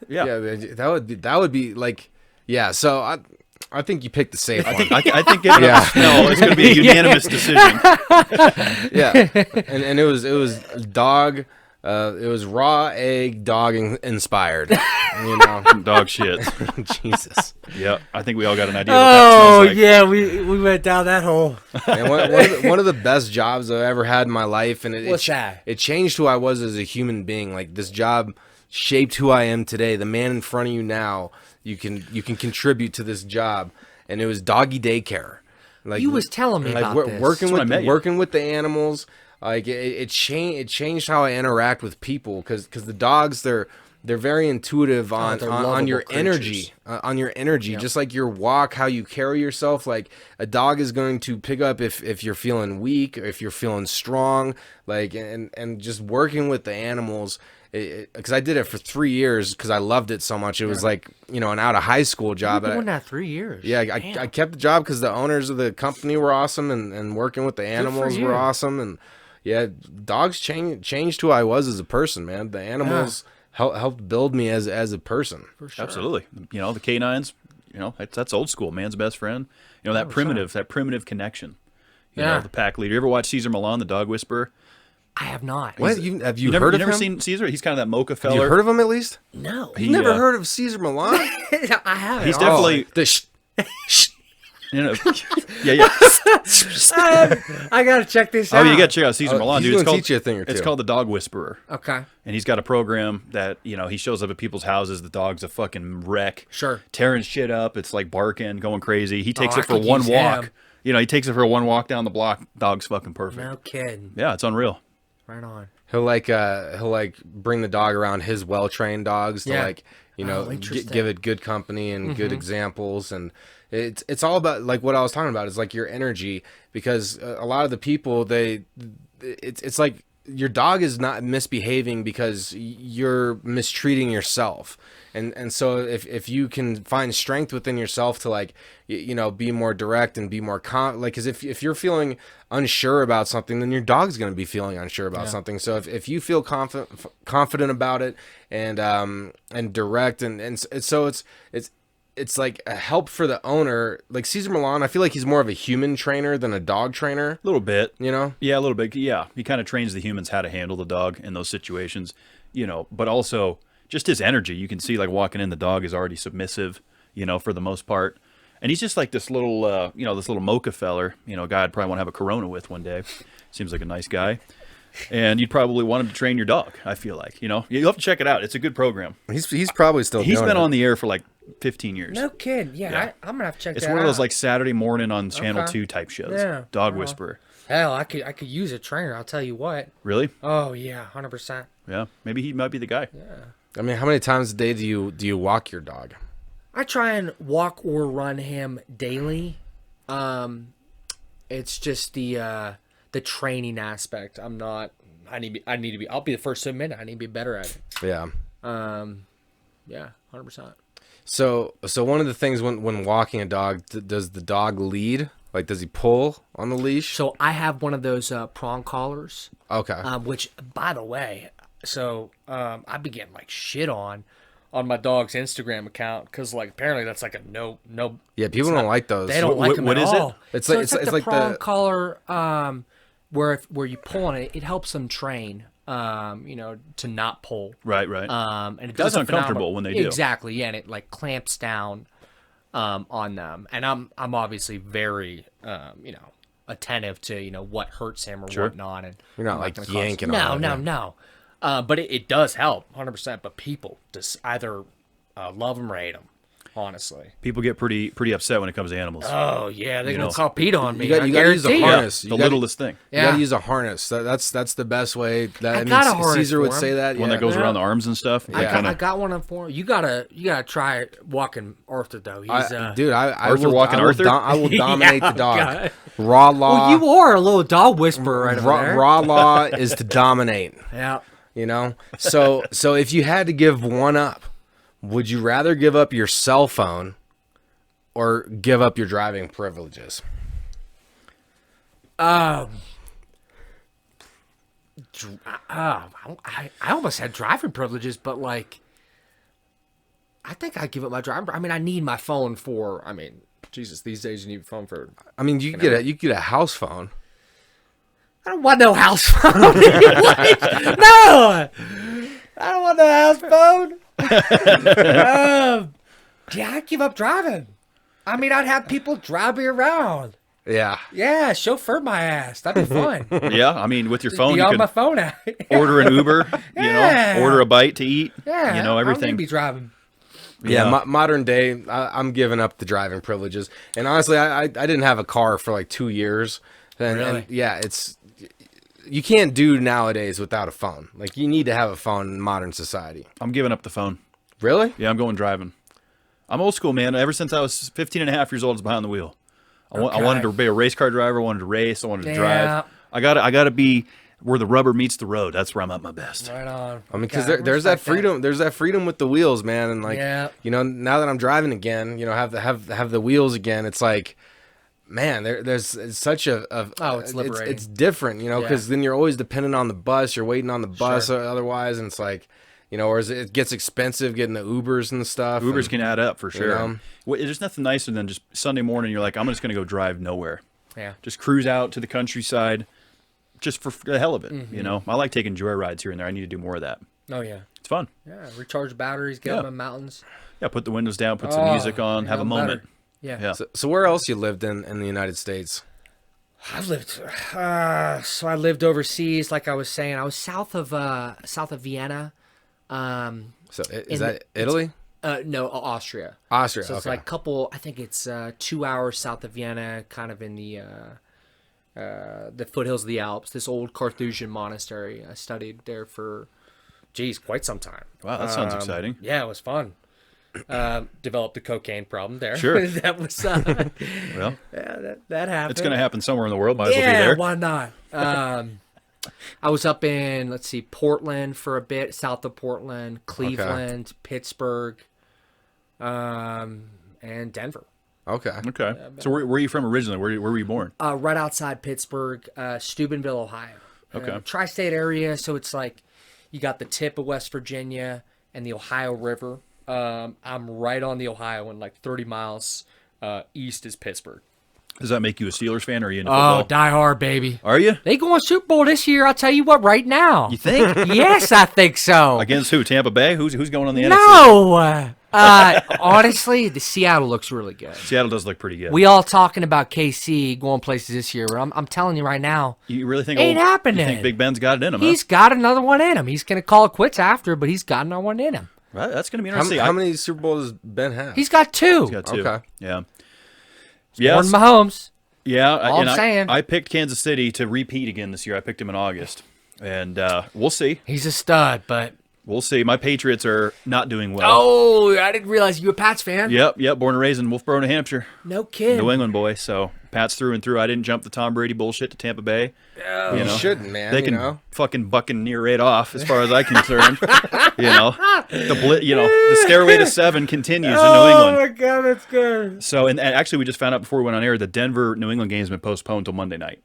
yeah. That would be like, yeah. So I think you picked the safe one. I think it's going to be a unanimous decision. Yeah, and it was dog. It was raw egg dog inspired. You know, Dog shit. Jesus. Yeah, I think we all got an idea what that smells like. yeah, we went down that hole. And one of the best jobs I've ever had in my life, and What's that? It changed who I was as a human being. Like this job shaped who I am today. The man in front of you now, you can contribute to this job, and it was doggy daycare. Like You was telling me about this. working That's when I met with you. working with the animals. Like it changed how I interact with people because the dogs they're very intuitive on they're your lovable energy just like your walk, how you carry yourself. Like a dog is going to pick up if you're feeling weak, if you're feeling strong, like and just working with the animals. Because I did it for 3 years because I loved it so much. It was like, you know, an out of high school job. You've been doing that 3 years. Yeah, I kept the job because the owners of the company were awesome, and working with the animals you. were awesome. And yeah, dogs changed who I was as a person, man. The animals helped build me as a person. For sure. Absolutely. You know, the canines, you know, that's old school, man's best friend. You know, that primitive connection. You know, the pack leader. You ever watch Caesar Milan, the dog whisperer? I have not. What? Have you heard of never him? seen Caesar? He's kind of that mocha feller. Have you heard of him at least? No. You've never heard of Caesar Milan? I haven't. He's definitely, you know, yeah. I gotta check this Oh, out. you got to check out Caesar Milan, he's dude. gonna teach you a thing or It's two. called the Dog Whisperer. Okay. And he's got a program that, you know, he shows up at people's houses. The dog's a fucking wreck. Sure. Tearing shit up. It's like barking, going crazy. He takes I it for could one use walk. him. You know, he takes it for one walk down the block. Dog's fucking perfect. No kidding. Yeah, it's unreal. Right on. He'll like bring the dog around his well-trained dogs to Yeah. like, you know, Oh, interesting. give it good company and good examples. And it's all about like what I was talking about is like your energy, because a lot of the people it's like your dog is not misbehaving because you're mistreating yourself. And so if you can find strength within yourself to like, be more direct and be more because if you're feeling unsure about something, then your dog's going to be feeling unsure about something. So if you feel confident about it and direct and so it's like a help for the owner. Like Cesar Millan, I feel like he's more of a human trainer than a dog trainer. A little bit, Yeah, a little bit. Yeah, he kind of trains the humans how to handle the dog in those situations, but also just his energy. You can see like walking in, the dog is already submissive, for the most part. And he's just like this little, this little mocha feller, a guy I'd probably want to have a Corona with one day. Seems like a nice guy. And you'd probably want him to train your dog, I feel like, you'll have to check it out. It's a good program. He's probably still He's doing been it. on the air for like 15 years. No kidding. Yeah. I'm going to have to check that out. It's one of those like Saturday morning on Channel 2 type shows. Yeah. Dog Whisperer. Hell, I could use a trainer. I'll tell you what. Really? Oh yeah, 100%. Yeah. Maybe he might be the guy. Yeah. I mean, how many times a day do you walk your dog? I try and walk or run him daily. It's just the training aspect. I need to be. I'll be the first to admit it. I need to be better at it. Yeah. Yeah, 100%. So one of the things when walking a dog, does the dog lead? Like, does he pull on the leash? So I have one of those prong collars. Okay. Which, by the way, I've been getting like shit on my dog's Instagram account because like apparently that's like a no. Yeah, people don't like those. They don't like them what at is it? all. It's So like it's like the prong collar, where you pull on it, it helps them train, to not pull. Right. And it 'Cause does it's uncomfortable when they do. Exactly, yeah, and it like clamps down on them. And I'm obviously very attentive to what hurts him or whatnot. And You're not I'm like gonna yanking cause, on it. No. But it does help 100%. But people just either love them or hate them. Honestly, People get pretty upset when it comes to animals. oh yeah, they're gonna call Pete on me. You got to use a guarantee harness. the You gotta- littlest thing. You got to use a harness. That's the best way. I got a harness Caesar would for him. say that. One yeah. that goes around the arms and stuff. I got one for him. You gotta try walking Arthur though. He's I Arthur will, walking I will Arthur? I will dominate Yeah, the dog. God. Raw law. Well, you are a little dog whisperer right over there. raw law is to dominate. Yeah. So if you had to give one up, would you rather give up your cell phone or give up your driving privileges? I almost had driving privileges, but like, I think I'd give up my driving. I mean, I need my phone for. I mean, Jesus, these days you need a phone for. I mean, you could get a house phone. I don't want no house phone. No, I don't want no house phone. Yeah, I'd give up driving. I mean, I'd have people drive me around. Yeah. Yeah, chauffeur my ass. That'd be fun. Yeah, I mean, with your phone, Be you on could my phone app. order an Uber, Yeah. order a bite to eat, Yeah, I'm gonna everything. be driving. Yeah, modern day, I'm giving up the driving privileges. And honestly, I didn't have a car for like 2 years. And yeah, you can't do nowadays without a phone. Like, you need to have a phone in modern society. I'm giving up the phone. Really? Yeah, I'm going driving. I'm old school, man. Ever since I was 15 and a half years old, I was behind the wheel. I wanted to be a race car driver. I wanted to race. I wanted to drive. I gotta be where the rubber meets the road. That's where I'm at my best. Right on. I mean, because there's that freedom. There's that freedom with the wheels, man. And like, now that I'm driving again, have the wheels again. It's like, man, there's such it's liberating. It's different, because then you're always dependent on the bus. You're waiting on the bus otherwise, and it's like, or it gets expensive getting the Ubers and stuff. Ubers can add up for sure. know? There's nothing nicer than just Sunday morning. You're like, I'm just gonna go drive nowhere. Yeah. Just cruise out to the countryside, just for the hell of it. I like taking joyrides here and there. I need to do more of that. Oh yeah. It's fun. Yeah. Recharge batteries. Get up in mountains. Yeah, put the windows down, put some music on, have a moment. Better. Yeah. Yeah. So where else you lived in the United States? I've lived. So I lived overseas, like I was saying. I was south of Vienna. So is that Italy? No, Austria. Austria. So it's okay. like I think it's 2 hours south of Vienna, kind of in the foothills of the Alps. This old Carthusian monastery. I studied there for, quite some time. Wow, that sounds exciting. Yeah, it was fun. Developed a cocaine problem there. Sure. That was Well, yeah, that happened. it's going to happen somewhere in the world. Might as well be Yeah, there. why not? I was up in, let's see, Portland for a bit, south of Portland, Cleveland, Pittsburgh, and Denver. Okay. Okay. So where are you from originally? Where were you born? Right outside Pittsburgh, Steubenville, Ohio. Okay. Tri-state area, so it's like you got the tip of West Virginia and the Ohio River. I'm right on the Ohio, and like 30 miles east is Pittsburgh. Does that make you a Steelers fan, or are you into football? Oh, die hard, baby. Are you? They going Super Bowl this year, I'll tell you what, right now. You think? Yes, I think so. Against who? Tampa Bay? Who's going on the NFC? No! Honestly, the Seattle looks really good. Seattle does look pretty good. We all talking about KC going places this year, but I'm telling you right now, You really think ain't happening. You think Big Ben's got it in him? he's got another one in him. He's going to call it quits after, but he's got another one in him. Right, that's going to be How, interesting. how many Super Bowls does Ben have? He's got two. He's got two. Okay. Yeah. Gordon Mahomes. Yeah. All I'm saying. I picked Kansas City to repeat again this year. I picked him in August, and we'll see. He's a stud, but We'll see. My Patriots are not doing well. oh, I didn't realize you were a Pats fan. Yep. Born and raised in Wolfboro, New Hampshire. No kidding. New England boy. So Pats through and through. I didn't jump the Tom Brady bullshit to Tampa Bay. You shouldn't, man. They can you know? fucking buccaneer it off, as far as I'm concerned. The stairway to 7 continues in New Oh England. my God, that's good. So, and actually, we just found out before we went on air, the Denver New England game has been postponed until Monday night.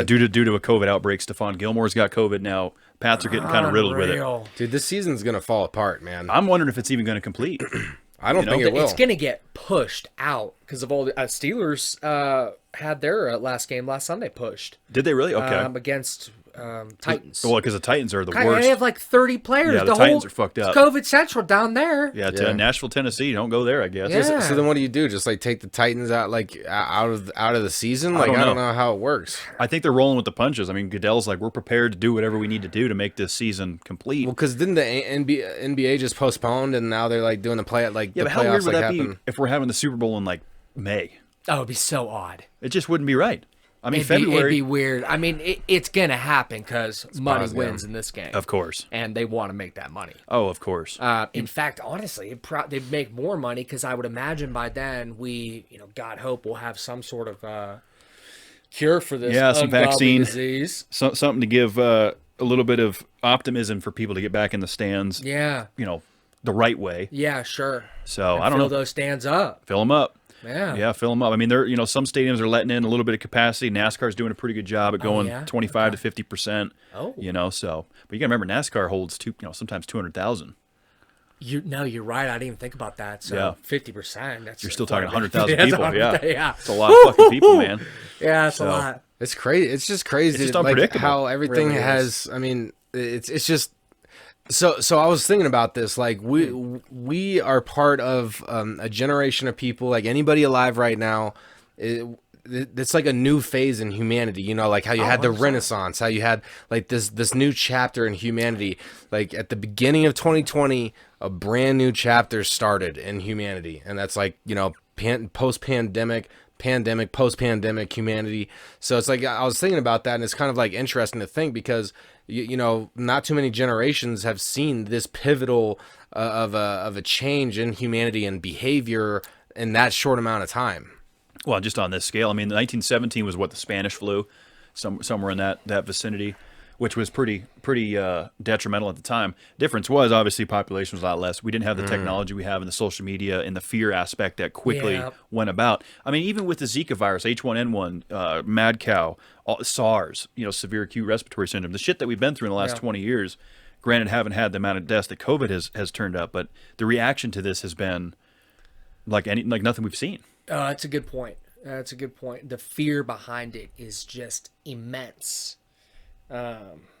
Due to a COVID outbreak. Stephon Gilmore's got COVID now. Pats are getting kind of riddled with it. Unreal. Dude, this season's going to fall apart, man. I'm wondering if it's even going to complete. I don't think it will. It's going to get pushed out because of all the Steelers had their last game last Sunday pushed Did they really? Okay. against Titans. Well, because the Titans are the God, worst. they have like 30 players. Yeah, the Titans are fucked up. COVID Central down there. Yeah, Yeah. Nashville, Tennessee. Don't go there, I guess. Yeah. So then what do? Just like take the Titans out out of the season? Like don't I don't know. know how it works. I think they're rolling with the punches. I mean, Goodell's like, we're prepared to do whatever we need to do to make this season complete. Well, because didn't the NBA just postponed and now they're like doing the play like Yeah, the but how weird playoffs would like that happen? be if we're having the Super Bowl in like May? Oh, it'd be so odd. It just wouldn't be right. I mean, It'd February, be weird. I mean, it's going to happen because money positive. wins in this game. of course. And they want to make that money. Oh, of course. In fact, honestly, they'd make more money because I would imagine by then we, God hope, we'll have some sort of cure for this Yeah, some ungodly vaccine. disease. Something to give a little bit of optimism for people to get back in the stands. Yeah. The right way. Yeah, sure. So And I don't fill know. those stands up. Fill them up. Yeah. Yeah, fill them up. I mean, they're some stadiums are letting in a little bit of capacity. NASCAR's doing a pretty good job at going yeah? 25 to 50%. Oh. So but you got to remember NASCAR holds sometimes 200,000. You're right. I didn't even think about that. So Yeah. 50%. That's You're still talking quite a bit. 100,000 That's people. 100, Yeah. yeah. It's a lot of fucking people, man. Yeah, that's a So- lot. It's crazy. It's just crazy. It's just like unpredictable. how everything Really is. has. I mean, it's just. So I was thinking about this. Like we are part of a generation of people. Like anybody alive right now, it's like a new phase in humanity. Like how you had the 100%. Renaissance, how you had like this new chapter in humanity. Like at the beginning of 2020, a brand new chapter started in humanity, and that's like post-pandemic. Pandemic, post-pandemic humanity. So it's like I was thinking about that, and it's kind of like interesting to think because not too many generations have seen this pivotal of a change in humanity and behavior in that short amount of time. Well, just on this scale, I mean, 1917 was the Spanish flu, somewhere in that vicinity, which was pretty detrimental at the time. Difference was obviously population was a lot less. We didn't have the technology we have in the social media and the fear aspect that quickly Yeah. went about. I mean, even with the Zika virus, H1N1, mad cow, SARS, severe acute respiratory syndrome, the shit that we've been through in the last 20 years. Granted, haven't had the amount of deaths that COVID has turned up, but the reaction to this has been like nothing we've seen. That's a good point. That's a good point. The fear behind it is just immense,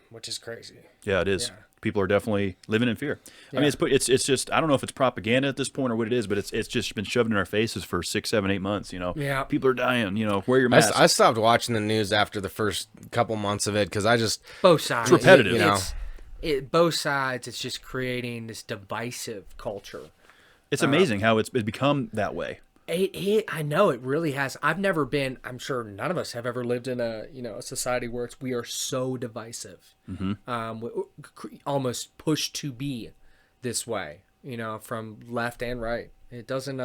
which is crazy. Yeah, it is. Yeah. People are definitely living in fear. I mean, it's just I don't know if it's propaganda at this point or what it is, but it's just been shoved in our faces for 6, 7, 8 months. Yeah. People are dying. Wear your mask. I stopped watching the news after the first couple months of it because I just Both sides. It's repetitive. Both sides. It's just creating this divisive culture. It's amazing how it's become that way. I know it really has. I've never been. I'm sure none of us have ever lived in a society where we are so divisive, almost pushed to be this way. From left and right. It doesn't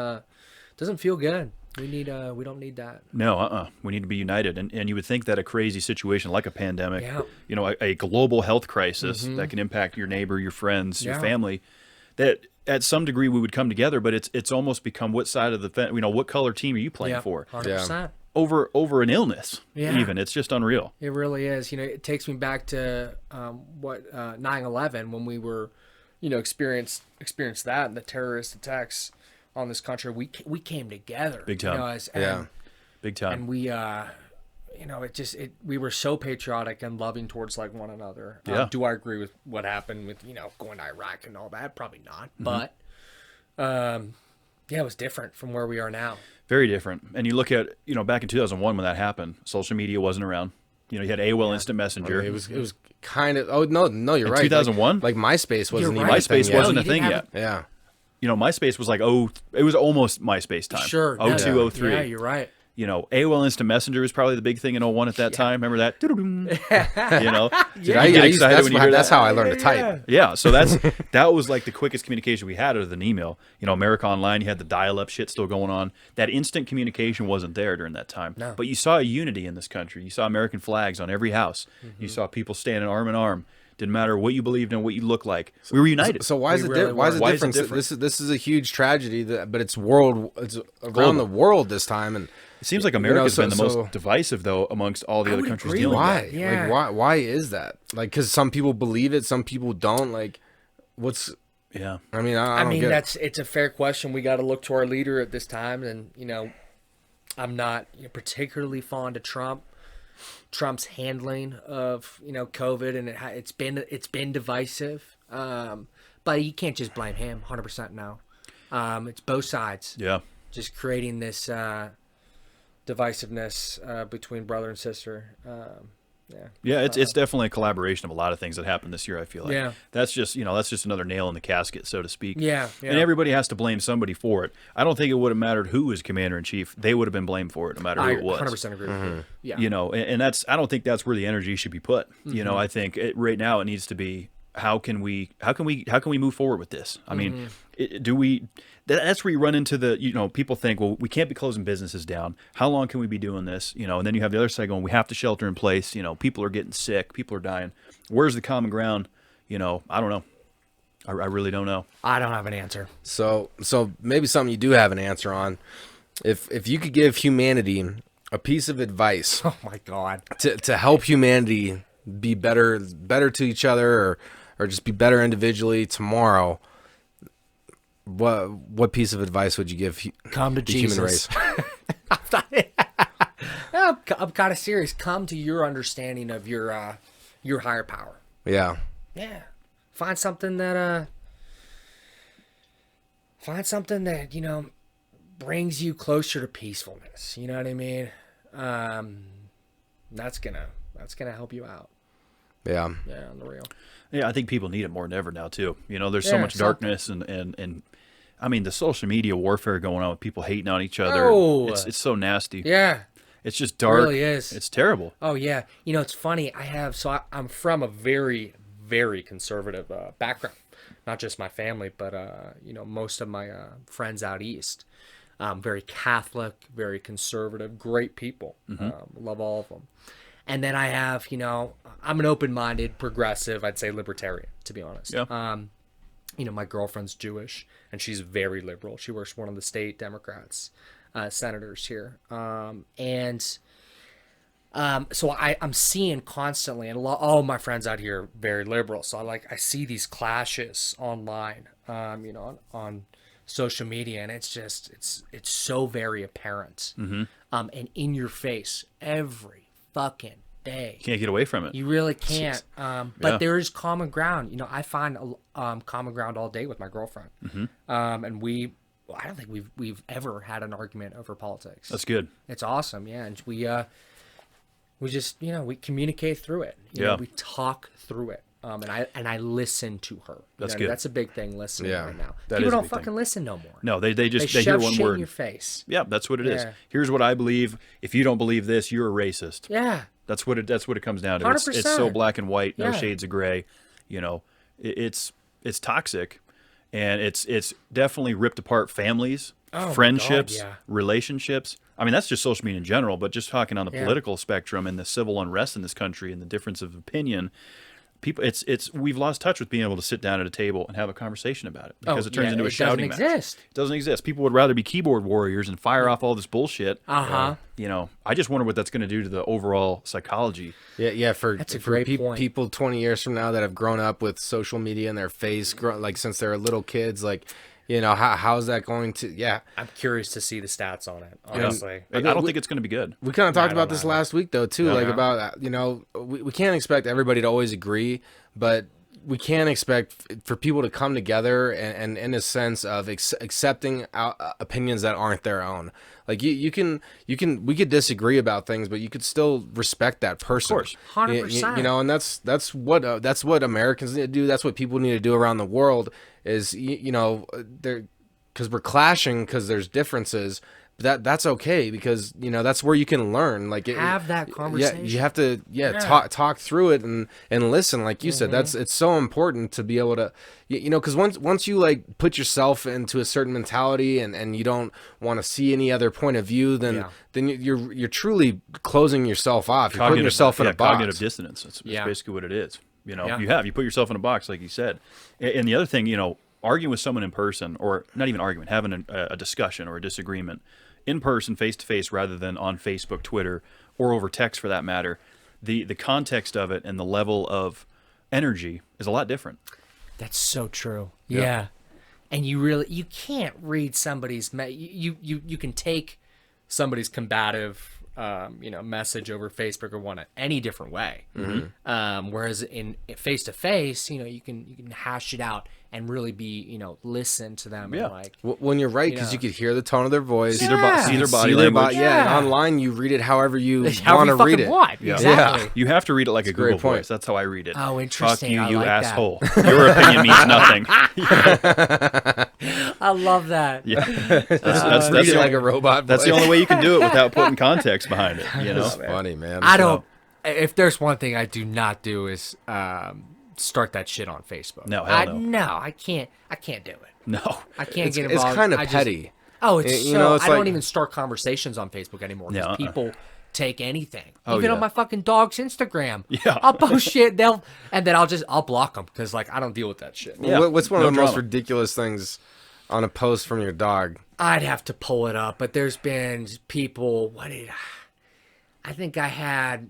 feel good. We don't need that. No, we need to be united. And you would think that a crazy situation like a pandemic, Yeah. a global health crisis that can impact your neighbor, your friends, your family, that at some degree we would come together, but it's almost become what side of the fence, what color team are you playing for? 100%. Over an illness, Yeah. even. It's just unreal. It really is. It takes me back to 9/11 when we were, experienced that and the terrorist attacks on this country. We came together. Big time. Big time. And we, we were so patriotic and loving towards like one another. Yeah. Do I agree with what happened with, going to Iraq and all that? Probably not. But, it was different from where we are now. Very different. And you look at, back in 2001 when that happened, social media wasn't around. You had AOL Instant Messenger. It was kind of. Oh no, you're right. 2001, like MySpace wasn't even right. a thing MySpace yet. wasn't No, a you thing didn't yet. Yeah. MySpace was like it was almost MySpace time. Sure. 02, 03. Yeah, you're right. AOL Instant Messenger was probably the big thing in 01 at that time. Remember that? Dude, You get excited when you hear that's that. how I learned to type. Yeah, so that was like the quickest communication we had other than email. America Online, you had the dial-up shit still going on. That instant communication wasn't there during that time. No. But you saw a unity in this country. You saw American flags on every house. You saw people standing arm in arm. Didn't matter what you believed in, what you looked like. We were united. So why is it really why is it were. Why is it different? different? This is a huge tragedy, but it's around Global. the world this time, and It seems like America's so- been the so- most divisive, though, amongst all the other would countries agree dealing why? with Yeah. Like why is that? Like because some people believe it, some people don't. Like what's? it. Yeah. I mean, I don't get it. It's a fair question. We got to look to our leader at this time, and I'm not particularly fond of Trump's handling of COVID, and it's been divisive. But you can't just blame him 100% now. It's both sides Yeah. just creating this divisiveness between brother and sister. Yeah, it's definitely a collaboration of a lot of things that happened this year, I feel like. Yeah. That's just another nail in the casket, so to speak. Yeah. And everybody has to blame somebody for it. I don't think it would have mattered who was commander in chief. They would have been blamed for it no matter who I it was. 100% agree with you. Yeah. And that's I don't think that's where the energy should be put. I think right now it needs to be how can we move forward with this? I mean, that's where you run into the, people think, well, we can't be closing businesses down. How long can we be doing this? And then you have the other side going, we have to shelter in place. People are getting sick. People are dying. Where's the common ground? I don't know. I really don't know. I don't have an answer. So maybe something you do have an answer on. If you could give humanity a piece of advice Oh my God. to help humanity be better to each other or just be better individually tomorrow, what piece of advice would you give Come to the human Jesus. race? I'm kind of serious. Come to your understanding of your higher power. Yeah. Yeah. Find something that brings you closer to peacefulness. You know what I mean? That's gonna help you out. Yeah. Yeah, on the real. Yeah, I think people need it more than ever now too. There's so Yeah, much darkness and I mean the social media warfare going on with people hating on each other. Oh. It's so nasty. Yeah. It's just dark. really is. It's terrible. Oh yeah. It's funny. I'm from a very, very conservative background. Not just my family, but most of my friends out east. Very Catholic, very conservative, great people. Love all of them. And then I have, I'm an open-minded, progressive, I'd say libertarian, to be honest. Yeah. My girlfriend's Jewish, and she's very liberal. She works for one of the state Democrats, senators here. So I'm seeing constantly, and all of my friends out here are very liberal. So I see these clashes online, on social media, and it's so very apparent, and in your face every fucking day. Can't get away from it. You really can't. But Yeah. there is common ground. I find common ground all day with my girlfriend, and I don't think we've ever had an argument over politics. That's good. It's awesome, yeah. And we just we communicate through it. Yeah. We talk through it. And I listen to her. That's what I mean? good. That's a big thing. Listening Yeah, right now. that People is a don't big thing. fucking listen no more. No, they They hear shove one shit in word. your face. Yeah, that's what it is. Yeah. Here's what I believe. If you don't believe this, you're a racist. Yeah. That's what it comes down to. It's 100%. so black and white, no Yeah. shades of gray. It's toxic, and it's definitely ripped apart families. friendships, God, yeah. relationships. I mean, that's just social media in general, but just talking on the political spectrum and the civil unrest in this country and the difference of opinion, people, we've lost touch with being able to sit down at a table and have a conversation about it because it turns into a shouting match. It doesn't exist. People would rather be keyboard warriors and fire off all this bullshit. You know, I just wonder what that's going to do to the overall psychology. Yeah. That's a great point. People 20 years from now that have grown up with social media in their face, like since they're little kids, like, you know, how's that going to? Yeah, I'm curious to see the stats on it. Honestly, I don't think it's going to be good. We kind of talked about this last week, though, too. Like about, you know, we can't expect everybody to always agree, but we can expect for people to come together and in a sense of accepting opinions that aren't their own. Like we could disagree about things, but you could still respect that person. Of course, 100%. You know, and that's what Americans need to do. That's what people need to do around the world. Is you know, because we're clashing because there's differences. That's okay because you know that's where you can learn. Like have that conversation. Yeah, you have to talk through it and listen. Like you said, it's so important to be able to, you know, because once you like put yourself into a certain mentality and you don't want to see any other point of view, then you're truly closing yourself off. You're putting yourself in a box. Cognitive dissonance. That's basically what it is. You know, you put yourself in a box, like you said. And the other thing, you know, arguing with someone in person, or not even arguing, having a discussion or a disagreement in person, face to face, rather than on Facebook, Twitter, or over text for that matter, the context of it and the level of energy is a lot different. That's so true. Yeah. And you can't read somebody's you can take somebody's combative message over Facebook or any different way. Whereas in face to face, you know, you can hash it out and really be, you know, listen to them. And like when you're right, because you could hear the tone of their voice, see their body language. And online you read it however you want to read it. Exactly. You have to read it like a Google voice. That's how I read it. Oh, interesting. Fuck you, like asshole. Your opinion means nothing. I love that. Yeah, that's read it like a robot. That's the only way you can do it without putting context behind it. You know, it's funny, man. I don't. If there's one thing I do not do is start that shit on Facebook. No, I can't do it. No, I can't get involved. It's kind of petty. I don't even start conversations on Facebook anymore because people take anything. Even on my fucking dog's Instagram. Yeah. I'll post shit. I'll block them because like I don't deal with that shit. Yeah. What's one of the most ridiculous things on a post from your dog? I'd have to pull it up, but there's been people. I think I had.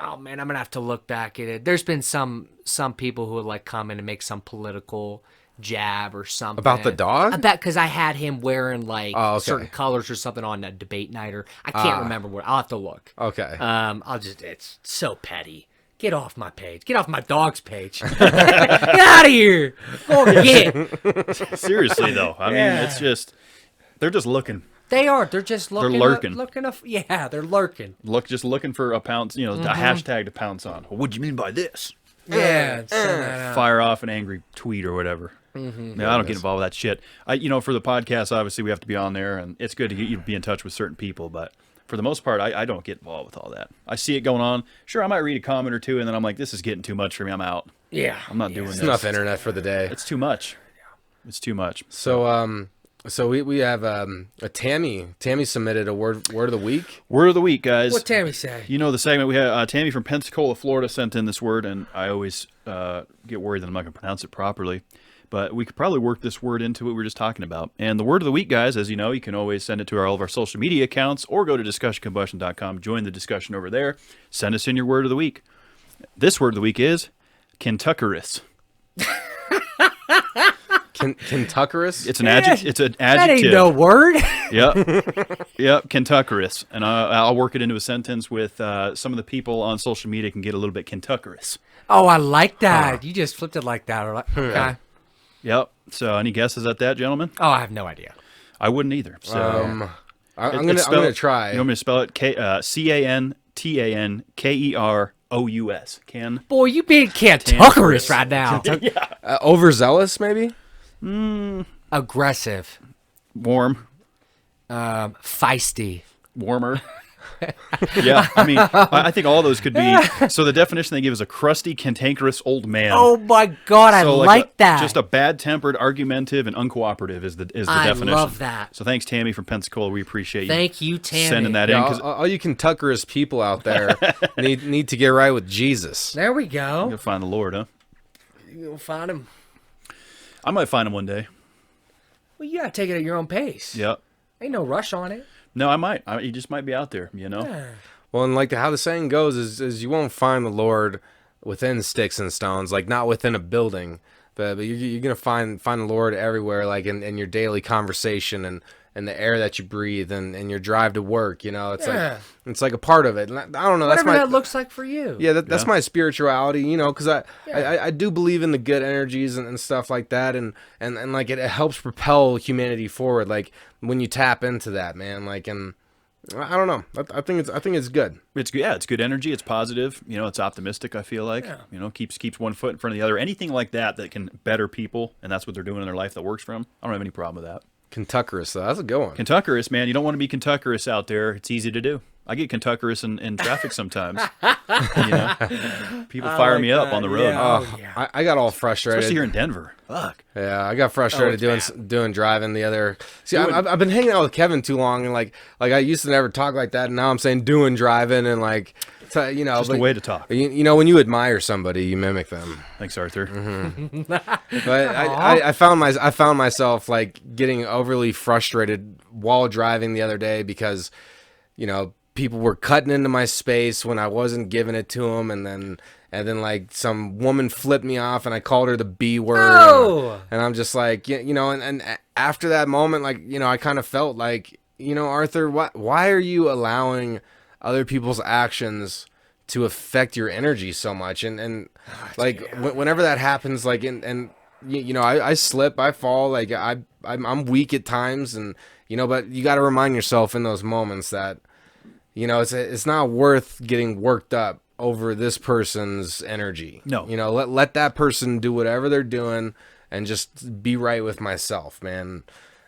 Oh man, I'm gonna have to look back at it. There's been some people who would like come in and make some political jab or something about the dog. Because I had him wearing like certain colors or something on a debate night, or I can't remember what. I'll have to look. Okay. It's so petty. Get off my page. Get off my dog's page. Get out of here. Go get. Seriously though, I mean, it's just they're just looking. They are. They're just looking. They're lurking. They're lurking. Just looking for a pounce. You know, a hashtag to pounce on. Well, what do you mean by this? Yeah. Fire off an angry tweet or whatever. I don't get involved with that shit. For the podcast, obviously we have to be on there, and it's good to get you to be in touch with certain people. But for the most part, I don't get involved with all that. I see it going on. Sure, I might read a comment or two, and then I'm like, this is getting too much for me. I'm out. Yeah. I'm not doing this. Enough internet for the day. It's too much. It's too much. So we have a Tammy. Tammy submitted a word of the week. Word of the week, guys. What Tammy say? You know the segment we had. Tammy from Pensacola, Florida, sent in this word, and I always get worried that I'm not going to pronounce it properly. But we could probably work this word into what we were just talking about. And the word of the week, guys, as you know, you can always send it to all of our social media accounts or go to discussioncombustion.com. Join the discussion over there. Send us in your word of the week. This word of the week is Kentuckerous. Kentuckerous? It's an adjective. It's an adjective. That ain't no word. Yep, Kentuckerous. And I'll work it into a sentence with some of the people on social media can get a little bit Kentuckerous. Oh, I like that. You just flipped it like that. Okay. Yep. So any guesses at that, gentlemen? Oh, I have no idea. I wouldn't either. So I'm gonna try. You want me to spell it? Cantankerous. Can. Boy, you being Kentuckerous right now. Overzealous, maybe. Aggressive. Warm. Feisty. Warmer. Yeah, I mean, I think all those could be. So the definition they give is a crusty, cantankerous old man. Oh my God, I So like that. Just a bad-tempered, argumentative, and uncooperative is the definition. I love that. So thanks, Tammy from Pensacola. We appreciate you. Thank you, Tammy. Sending that in. Yeah, 'Cause all you Kentuckerous people out there need to get right with Jesus. There we go. you'll find the Lord, huh? You'll find him. I might find him one day. Well, you gotta take it at your own pace. Yeah. Ain't no rush on it. No, I might. He just might be out there, you know? Yeah. Well, and like how the saying goes is you won't find the Lord within sticks and stones, like not within a building, but you're gonna find the Lord everywhere, like in your daily conversation and the air that you breathe and your drive to work. You know, it's like a part of it. And I don't know. Whatever that looks like for you. Yeah, that's my spirituality. You know, because I do believe in the good energies and stuff like that, and like it helps propel humanity forward. Like when you tap into that, man. Like and. I don't know. I think it's good. It's good. Yeah, it's good energy. It's positive. You know, it's optimistic. I feel like you know keeps one foot in front of the other. Anything like that can better people, and that's what they're doing in their life that works for them. I don't have any problem with that. Kentuckerous, though. That's a good one. Kentuckerous, man. You don't want to be Kentuckerous out there. It's easy to do. I get Kentuckerous in traffic sometimes. You know, people fire me up on the road. Yeah. I got all frustrated. Especially here in Denver. Fuck. Yeah, I got frustrated doing driving the other. See, I've been hanging out with Kevin too long, and like I used to never talk like that, and now I'm saying doing driving, and like, so, you know, Just a way to talk. You know, when you admire somebody, you mimic them. Thanks, Arthur. But I found myself like getting overly frustrated while driving the other day because, you know, people were cutting into my space when I wasn't giving it to them, and then like some woman flipped me off, and I called her the B word, No! and I'm just like, you know, and after that moment, like, you know, I kind of felt like, you know, Arthur, why are you allowing other people's actions to affect your energy so much? And like whenever that happens, like and you know, I slip, I fall, like I'm weak at times, and you know, but you got to remind yourself in those moments that, you know, it's not worth getting worked up over this person's energy. No. You know, let that person do whatever they're doing and just be right with myself, man.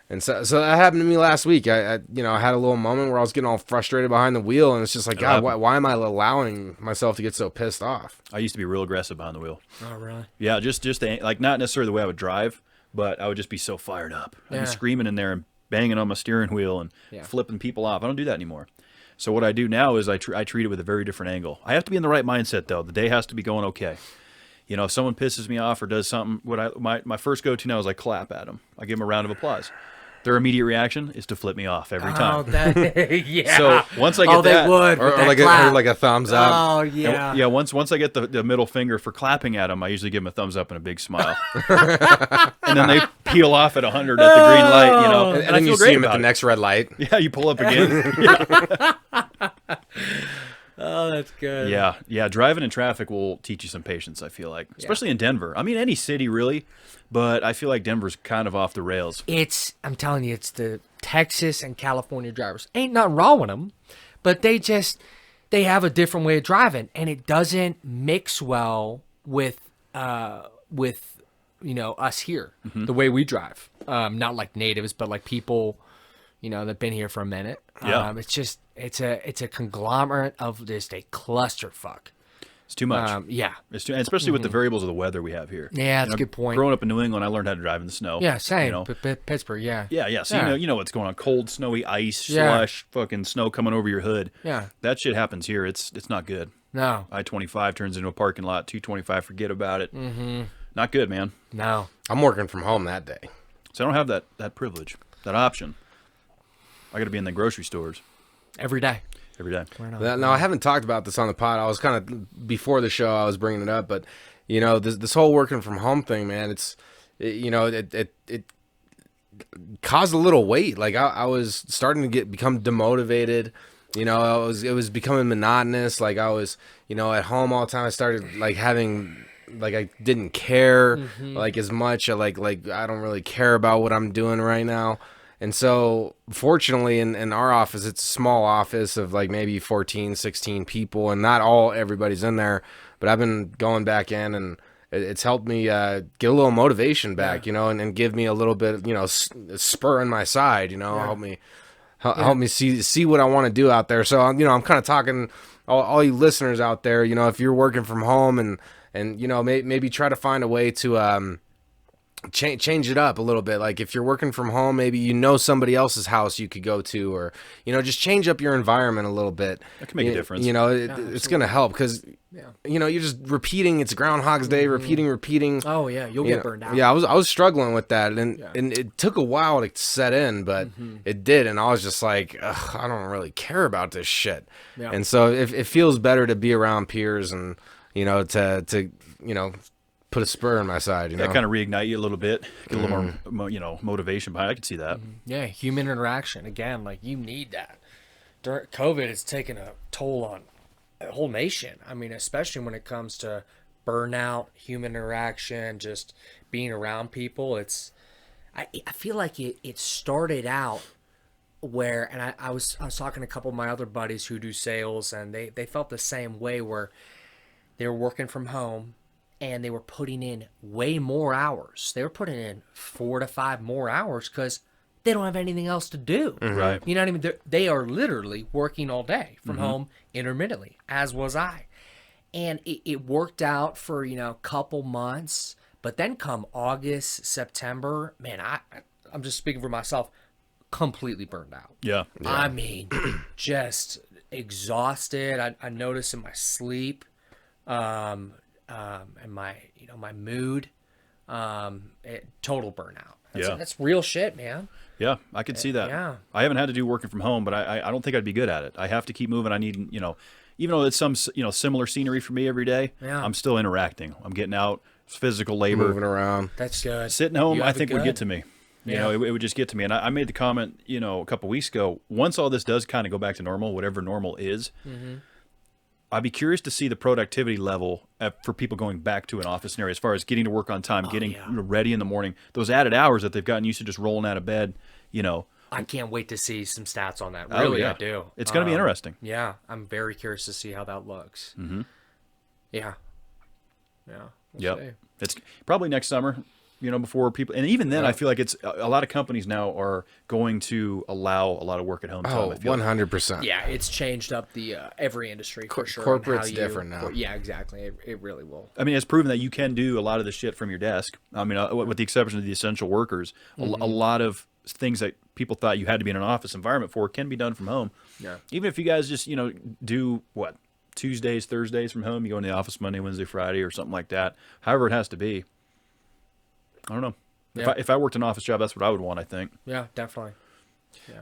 And so that happened to me last week. I you know, I had a little moment where I was getting all frustrated behind the wheel, and it's just like, God, why am I allowing myself to get so pissed off? I used to be real aggressive behind the wheel. Oh, really? Yeah, just like not necessarily the way I would drive, but I would just be so fired up. I'd be screaming in there and banging on my steering wheel and flipping people off. I don't do that anymore. So what I do now is I treat it with a very different angle. I have to be in the right mindset, though. The day has to be going okay. You know, if someone pisses me off or does something, my first go-to now is I clap at them. I give them a round of applause. Their immediate reaction is to flip me off every time. Yeah. So once I get they would. Or like a thumbs up. Oh, yeah. yeah, once I get the middle finger for clapping at them, I usually give them a thumbs up and a big smile. And then they peel off at 100 at the green light, you know. And I then feel you great see him at about the it. next red light. Yeah, you pull up again. Yeah. Oh, that's good. Yeah, driving in traffic will teach you some patience, I feel like. Especially in Denver. I mean, any city, really. But I feel like Denver's kind of off the rails. I'm telling you, it's the Texas and California drivers. Ain't nothing wrong with them, but they have a different way of driving, and it doesn't mix well with you know, us here, the way we drive. Not like natives, but like people, you know, that've been here for a minute. Yeah. It's a conglomerate of just a clusterfuck. It's too much. Yeah. It's too, and especially with the variables of the weather we have here. Yeah, that's You know, a good point. Growing up in New England, I learned how to drive in the snow. Yeah, same. You know? Pittsburgh, yeah. Yeah. So Yeah. you know what's going on. Cold, snowy ice, Yeah. slush, fucking snow coming over your hood. Yeah. That shit happens here. It's not good. No. I-25 turns into a parking lot. 225, forget about it. Mm-hmm. Not good, man. No. I'm working from home that day. So I don't have that privilege, that option. I got to be in the grocery stores Every day. every day. Now, I haven't talked about this on the pod. I was kind of, before the show, I was bringing it up, but, you know, this whole working from home thing, man, it caused a little weight. Like, I was starting to become demotivated. You know, it was becoming monotonous. Like, I was, you know, at home all the time. I started, like, having, like, I didn't care, like, as much. Like, I don't really care about what I'm doing right now. And so, fortunately, in our office, it's a small office of like maybe 14, 16 people, and not everybody's in there. But I've been going back in, and it's helped me get a little motivation back, you know, and give me a little bit, you know, spur in my side, you know, help me see what I want to do out there. So I'm kind of talking all you listeners out there. If you're working from home and maybe try to find a way to change it up a little bit. Like if you're working from home, maybe somebody else's house you could go to, or just change up your environment a little bit. That can make a difference. It's going to help because you're just repeating. It's Groundhog's Day, repeating. Oh yeah, you'll get burned out. Yeah, I was struggling with that, and it took a while to set in, but it did, and I was just like, ugh, I don't really care about this shit. Yeah. And so it feels better to be around peers and to put a spur in my side. That kind of reignite you a little bit, get a little more motivation behind it. I could see that. Yeah, human interaction again. Like you need that. During COVID, it's taken a toll on a whole nation. I mean, especially when it comes to burnout, human interaction, just being around people. I feel like it started out where, and I was talking to a couple of my other buddies who do sales, and they felt the same way, where they were working from home and they were putting in way more hours. They were putting in 4 to 5 more hours because they don't have anything else to do. Right. You know what I mean? They are literally working all day from home intermittently, as was I. And it worked out for, a couple months. But then come August, September, man, I'm just speaking for myself, completely burned out. Yeah. I mean, just exhausted. I noticed in my sleep, and my mood, total burnout. That's real shit, man. Yeah, I can see that. Yeah. I haven't had to do working from home, but I don't think I'd be good at it. I have to keep moving. I need, even though it's some, similar scenery for me every day, I'm still interacting. I'm getting out, physical labor. Moving around. That's good. Sitting home, You I have think it would good. get to me. It would just get to me. And I made the comment, a couple weeks ago, once all this does kind of go back to normal, whatever normal is, I'd be curious to see the productivity level for people going back to an office scenario, as far as getting to work on time, getting ready in the morning, those added hours that they've gotten used to just rolling out of bed, I can't wait to see some stats on that. Oh, Really, yeah. I do. It's going to be interesting. Yeah, I'm very curious to see how that looks. Yeah. We'll see. It's probably next summer, before people, and even then, I feel like it's a lot of companies now are going to allow a lot of work at home time. Oh, 100%. Yeah, it's changed up the every industry for sure. Corporate's different now. Yeah, exactly. It really will. I mean, it's proven that you can do a lot of the shit from your desk. I mean, with the exception of the essential workers, a lot of things that people thought you had to be in an office environment for can be done from home. Yeah. Even if you guys just, do what? Tuesdays, Thursdays from home, you go in the office Monday, Wednesday, Friday, or something like that. However it has to be. I don't know. Yeah. If I worked an office job, that's what I would want, I think. Yeah, definitely.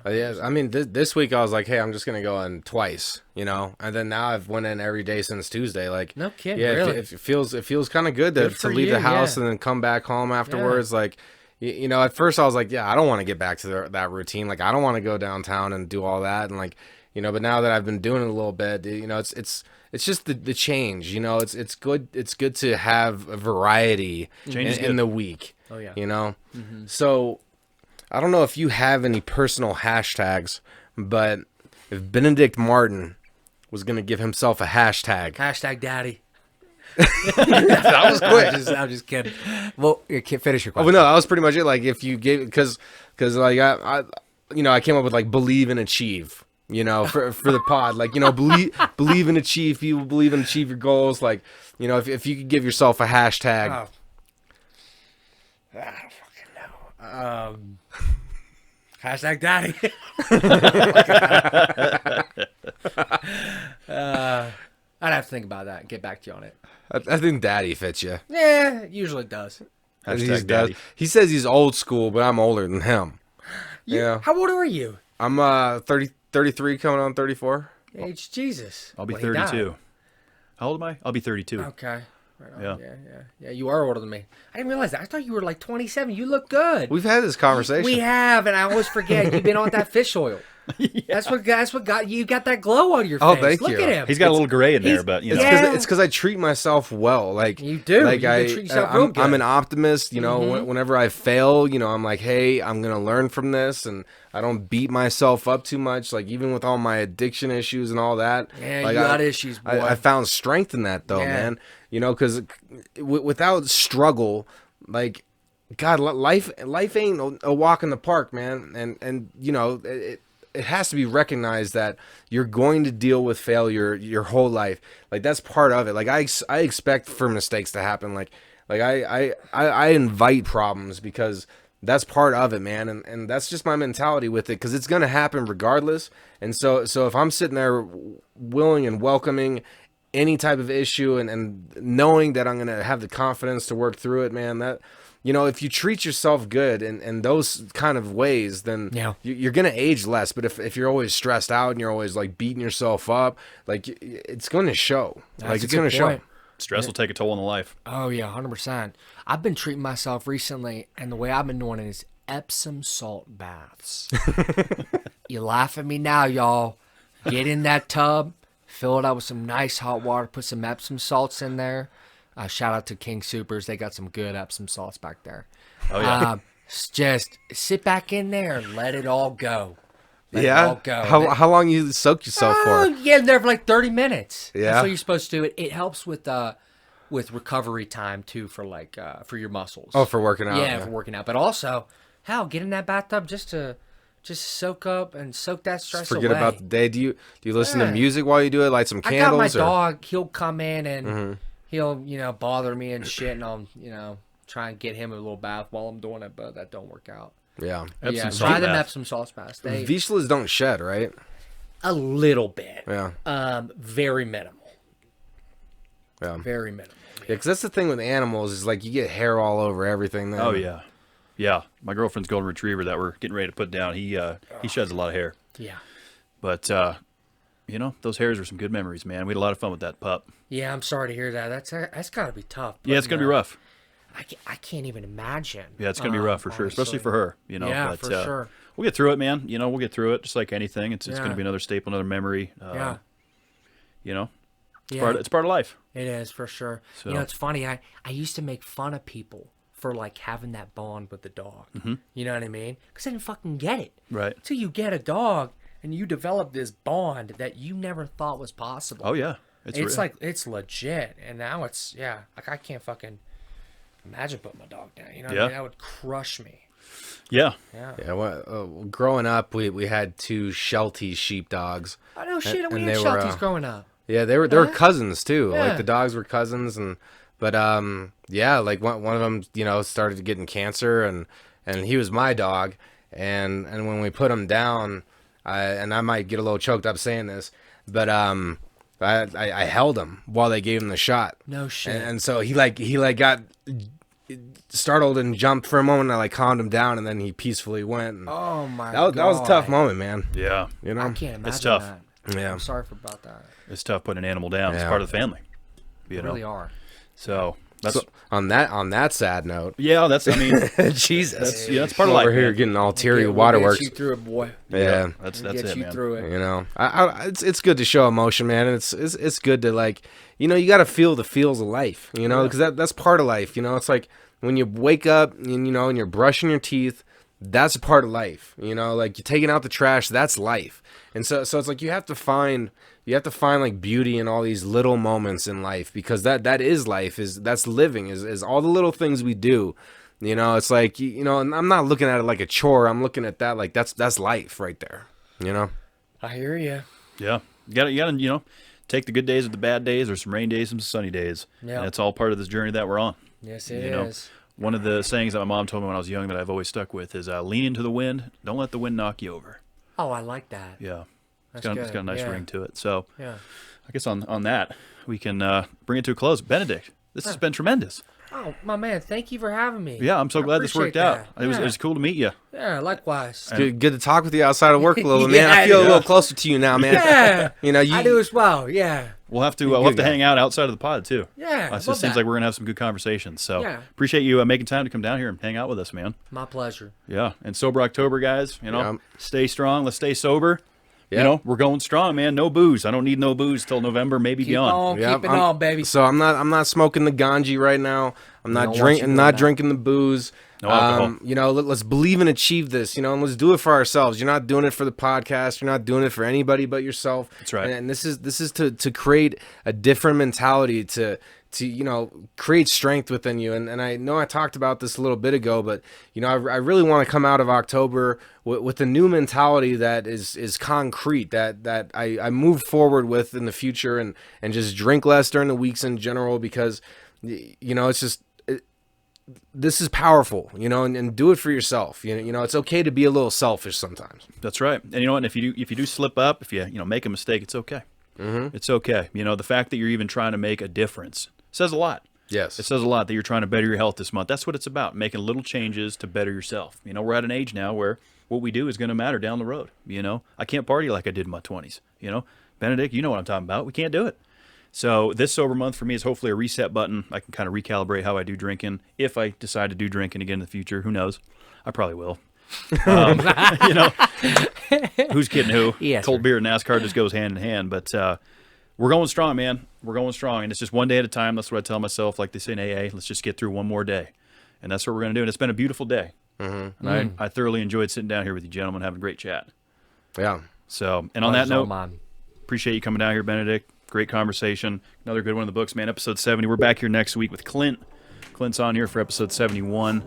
Yeah, I mean, this week I was like, hey, I'm just gonna go in twice, and then now I've went in every day since Tuesday. Like, no kidding. Yeah, really? it feels kind of good to leave you, the house yeah. and then come back home afterwards. Like, at first I was like, yeah, I don't want to get back to that routine. Like, I don't want to go downtown and do all that, and like, but now that I've been doing it a little bit, it's just the change. It's good. It's good to have a variety in the week. Oh yeah. So I don't know if you have any personal hashtags, but if Benedict Martin was going to give himself a hashtag. Hashtag daddy. That was quick. I'm just kidding. Well, finish your Oh, question. but no, that was pretty much it. Like if you gave, because like I came up with like believe and achieve, for the pod, like, believe and achieve, people believe and achieve your goals. Like, if you could give yourself a hashtag. Oh. I don't fucking know. Hashtag daddy. I'd have to think about that and get back to you on it. I think daddy fits you. Yeah, it usually does. Hashtag daddy. He says he's old school, but I'm older than him. Yeah. How old are you? I'm 33 coming on 34. Age Jesus. I'll be Well, he died. 32. How old am I? I'll be 32. Okay. Right on. Yeah. Yeah, you are older than me. I didn't realize that. I thought you were like 27. You look good. We've had this conversation. We have, and I always forget. You've been on that fish oil. That's what got you. Got that glow on your face. Oh, thank Look you. at him. He's got a little gray in there, he's- but Yeah. It's because I treat myself well. Like You do. Like You do treat yourself real good. I'm an optimist. Whenever I fail, I'm like, hey, I'm gonna learn from this, and I don't beat myself up too much. Like even with all my addiction issues and all that. Yeah, like, you got issues, boy. I found strength in that though, Yeah. man. Because without struggle, like, God, life ain't a walk in the park, man. And it has to be recognized that you're going to deal with failure your whole life. Like, that's part of it. Like, I expect for mistakes to happen. Like I invite problems because that's part of it, man. And that's just my mentality with it, because it's going to happen regardless. And so if I'm sitting there willing and welcoming any type of issue and knowing that I'm going to have the confidence to work through it, man, that, you know, if you treat yourself good in those kind of ways, then you're going to age less. But if you're always stressed out and you're always like beating yourself up, like, it's going to show. Like, it's going to show. Stress will take a toll on the life. Oh, yeah, 100%. I've been treating myself recently, and the way I've been doing it is Epsom salt baths. You laugh at me now, y'all. Get in that tub, fill it up with some nice hot water, put some Epsom salts in there. Shout out to King Supers. They got some good Epsom salts back there. Oh, yeah. Just sit back in there and let it all go. Let it Yeah. all go. How long you soak yourself for? Yeah, there for like 30 minutes. Yeah. That's what you're supposed to do. It helps with recovery time too, for like for your muscles. Oh, for working out. Yeah, for working out. But also, hell, get in that bathtub just to soak up and soak that stress Just forget away. about the day. Do you listen to music while you do it? Light some I candles? got my or? dog. He'll come in and he'll bother me and shit, and I'll try and get him a little bath while I'm doing it, but that don't work out. Yeah. Epsom salt try them bath. Epsom salt baths. They Vizslas don't shed, right? a little bit. Yeah. Very minimal. Yeah. Very minimal. Yeah, because that's the thing with animals is, like, you get hair all over everything. Then. Oh, yeah. Yeah. My girlfriend's golden retriever that we're getting ready to put down, he sheds a lot of hair. Yeah. But, those hairs are some good memories, man. We had a lot of fun with that pup. Yeah, I'm sorry to hear that. That's got to be tough. Yeah, it's going to be rough. I can't even imagine. Yeah, it's going to be rough for sure, especially for her, Yeah, but, for sure. We'll get through it, man. We'll get through it just like anything. It's going to be another staple, another memory. Yeah. It's part of life. It is, for sure. So- It's funny. I used to make fun of people for like having that bond with the dog. Mm-hmm. You know what I mean? Because I didn't fucking get it. Right. Until you get a dog and you develop this bond that you never thought was possible. Oh, yeah. It's real. like, it's legit. And now it's, like I can't fucking imagine putting my dog down. You know what I mean? That would crush me. Yeah. Yeah. Well, growing up, we had 2 Sheltie sheepdogs. I know shit. And We they had were, Shelties growing up. Yeah, they were cousins too. Yeah. Like, the dogs were cousins, but like one of them, started getting cancer, and he was my dog, and when we put him down, I might get a little choked up saying this, but I held him while they gave him the shot. No shit. And so he got startled and jumped for a moment. And I like calmed him down, and then he peacefully went. And Oh my god. that was a tough moment, man. Yeah. You know, I can't imagine It's tough. that. Yeah. I'm sorry about that. It's tough putting an animal down. It's Yeah. part of the family. They really are. So that's So on that sad note, that's Jesus, that's part of life. over here man. getting all teary We'll waterworks. get you through it, boy. Yeah. That's We'll get it, you man. through it. You know, it's good to show emotion, man. And it's good to, like, you got to feel the feels of life, because that's part of life. It's like when you wake up and, and you're brushing your teeth, that's a part of life. Like, you're taking out the trash, that's life. And so it's like you have to find like beauty in all these little moments in life, because that is life, that's living, is all the little things we do. It's like, and I'm not looking at it like a chore. I'm looking at that like that's life right there. I hear you. Yeah. You gotta take the good days with the bad days. There's some rain days, some sunny days. Yeah. And it's all part of this journey that we're on. Yes, it is. One of the sayings that my mom told me when I was young that I've always stuck with is lean into the wind. Don't let the wind knock you over. Oh, I like that. Yeah. That's It's got a nice good. ring to it. So Yeah. I guess on that, we can bring it to a close. Benedict, this has been tremendous. Oh, my man, thank you for having me. Yeah, I'm so I glad this worked appreciate out. that. It was cool to meet you. Yeah, likewise. Good to talk with you outside of work a little, man. Yeah, I feel a yeah. little closer to you now, man. Yeah. You I do as well. Yeah. We'll have to good guy. hang out outside of the pod too. Yeah, It love seems that. like we're gonna have some good conversations. So Yeah. appreciate you making time to come down here and hang out with us, man. My pleasure. Yeah, and sober October, guys. Yeah. Stay strong. Let's stay sober. Yeah. We're going strong, man. No booze. I don't need no booze till November, maybe Keep beyond. on, Yeah, keep it I'm- on, baby. So I'm not smoking the ganji right now. I'm not don't want you doing that. drinking the booze. No alcohol. Let's believe and achieve this, and let's do it for ourselves. You're not doing it for the podcast. You're not doing it for anybody but yourself. That's right. And this is to create a different mentality, to create strength within you. And I know I talked about this a little bit ago, but I really want to come out of October with a new mentality that is concrete, that I move forward with in the future, and just drink less during the weeks in general, because it's just, this is powerful, and do it for yourself. It's okay to be a little selfish sometimes. That's right. And you know what? If you do slip up, if you make a mistake, it's okay. Mm-hmm. It's okay. The fact that you're even trying to make a difference says a lot. Yes. It says a lot that you're trying to better your health this month. That's what it's about, making little changes to better yourself. We're at an age now where what we do is going to matter down the road. I can't party like I did in my 20s. Benedict, you know what I'm talking about. We can't do it. So this sober month for me is hopefully a reset button. I can kind of recalibrate how I do drinking. If I decide to do drinking again in the future, who knows? I probably will. Who's kidding who? Yes, Cold sir. beer and NASCAR just goes hand in hand. But we're going strong, man. We're going strong. And it's just one day at a time. That's what I tell myself, like they say in AA, let's just get through one more day. And that's what we're going to do. And it's been a beautiful day. Mm-hmm. And I thoroughly enjoyed sitting down here with you gentlemen, having a great chat. Yeah. So, and on that note, appreciate you coming down here, Benedict. Great conversation. Another good one in the books, man. Episode 70. We're back here next week with Clint. Clint's on here for episode 71.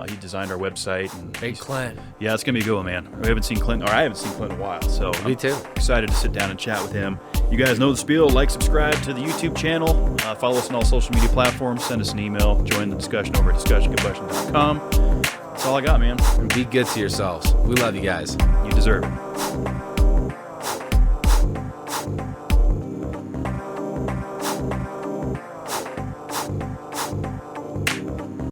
He designed our website. And Big Clint. Yeah, it's going to be a good one, man. I haven't seen Clint in a while. So Me too. I'm excited to sit down and chat with him. You guys know the spiel. Like, subscribe to the YouTube channel. Follow us on all social media platforms. Send us an email. Join the discussion over at discussioncombustion.com. That's all I got, man. And be good to yourselves. We love you guys. You deserve it.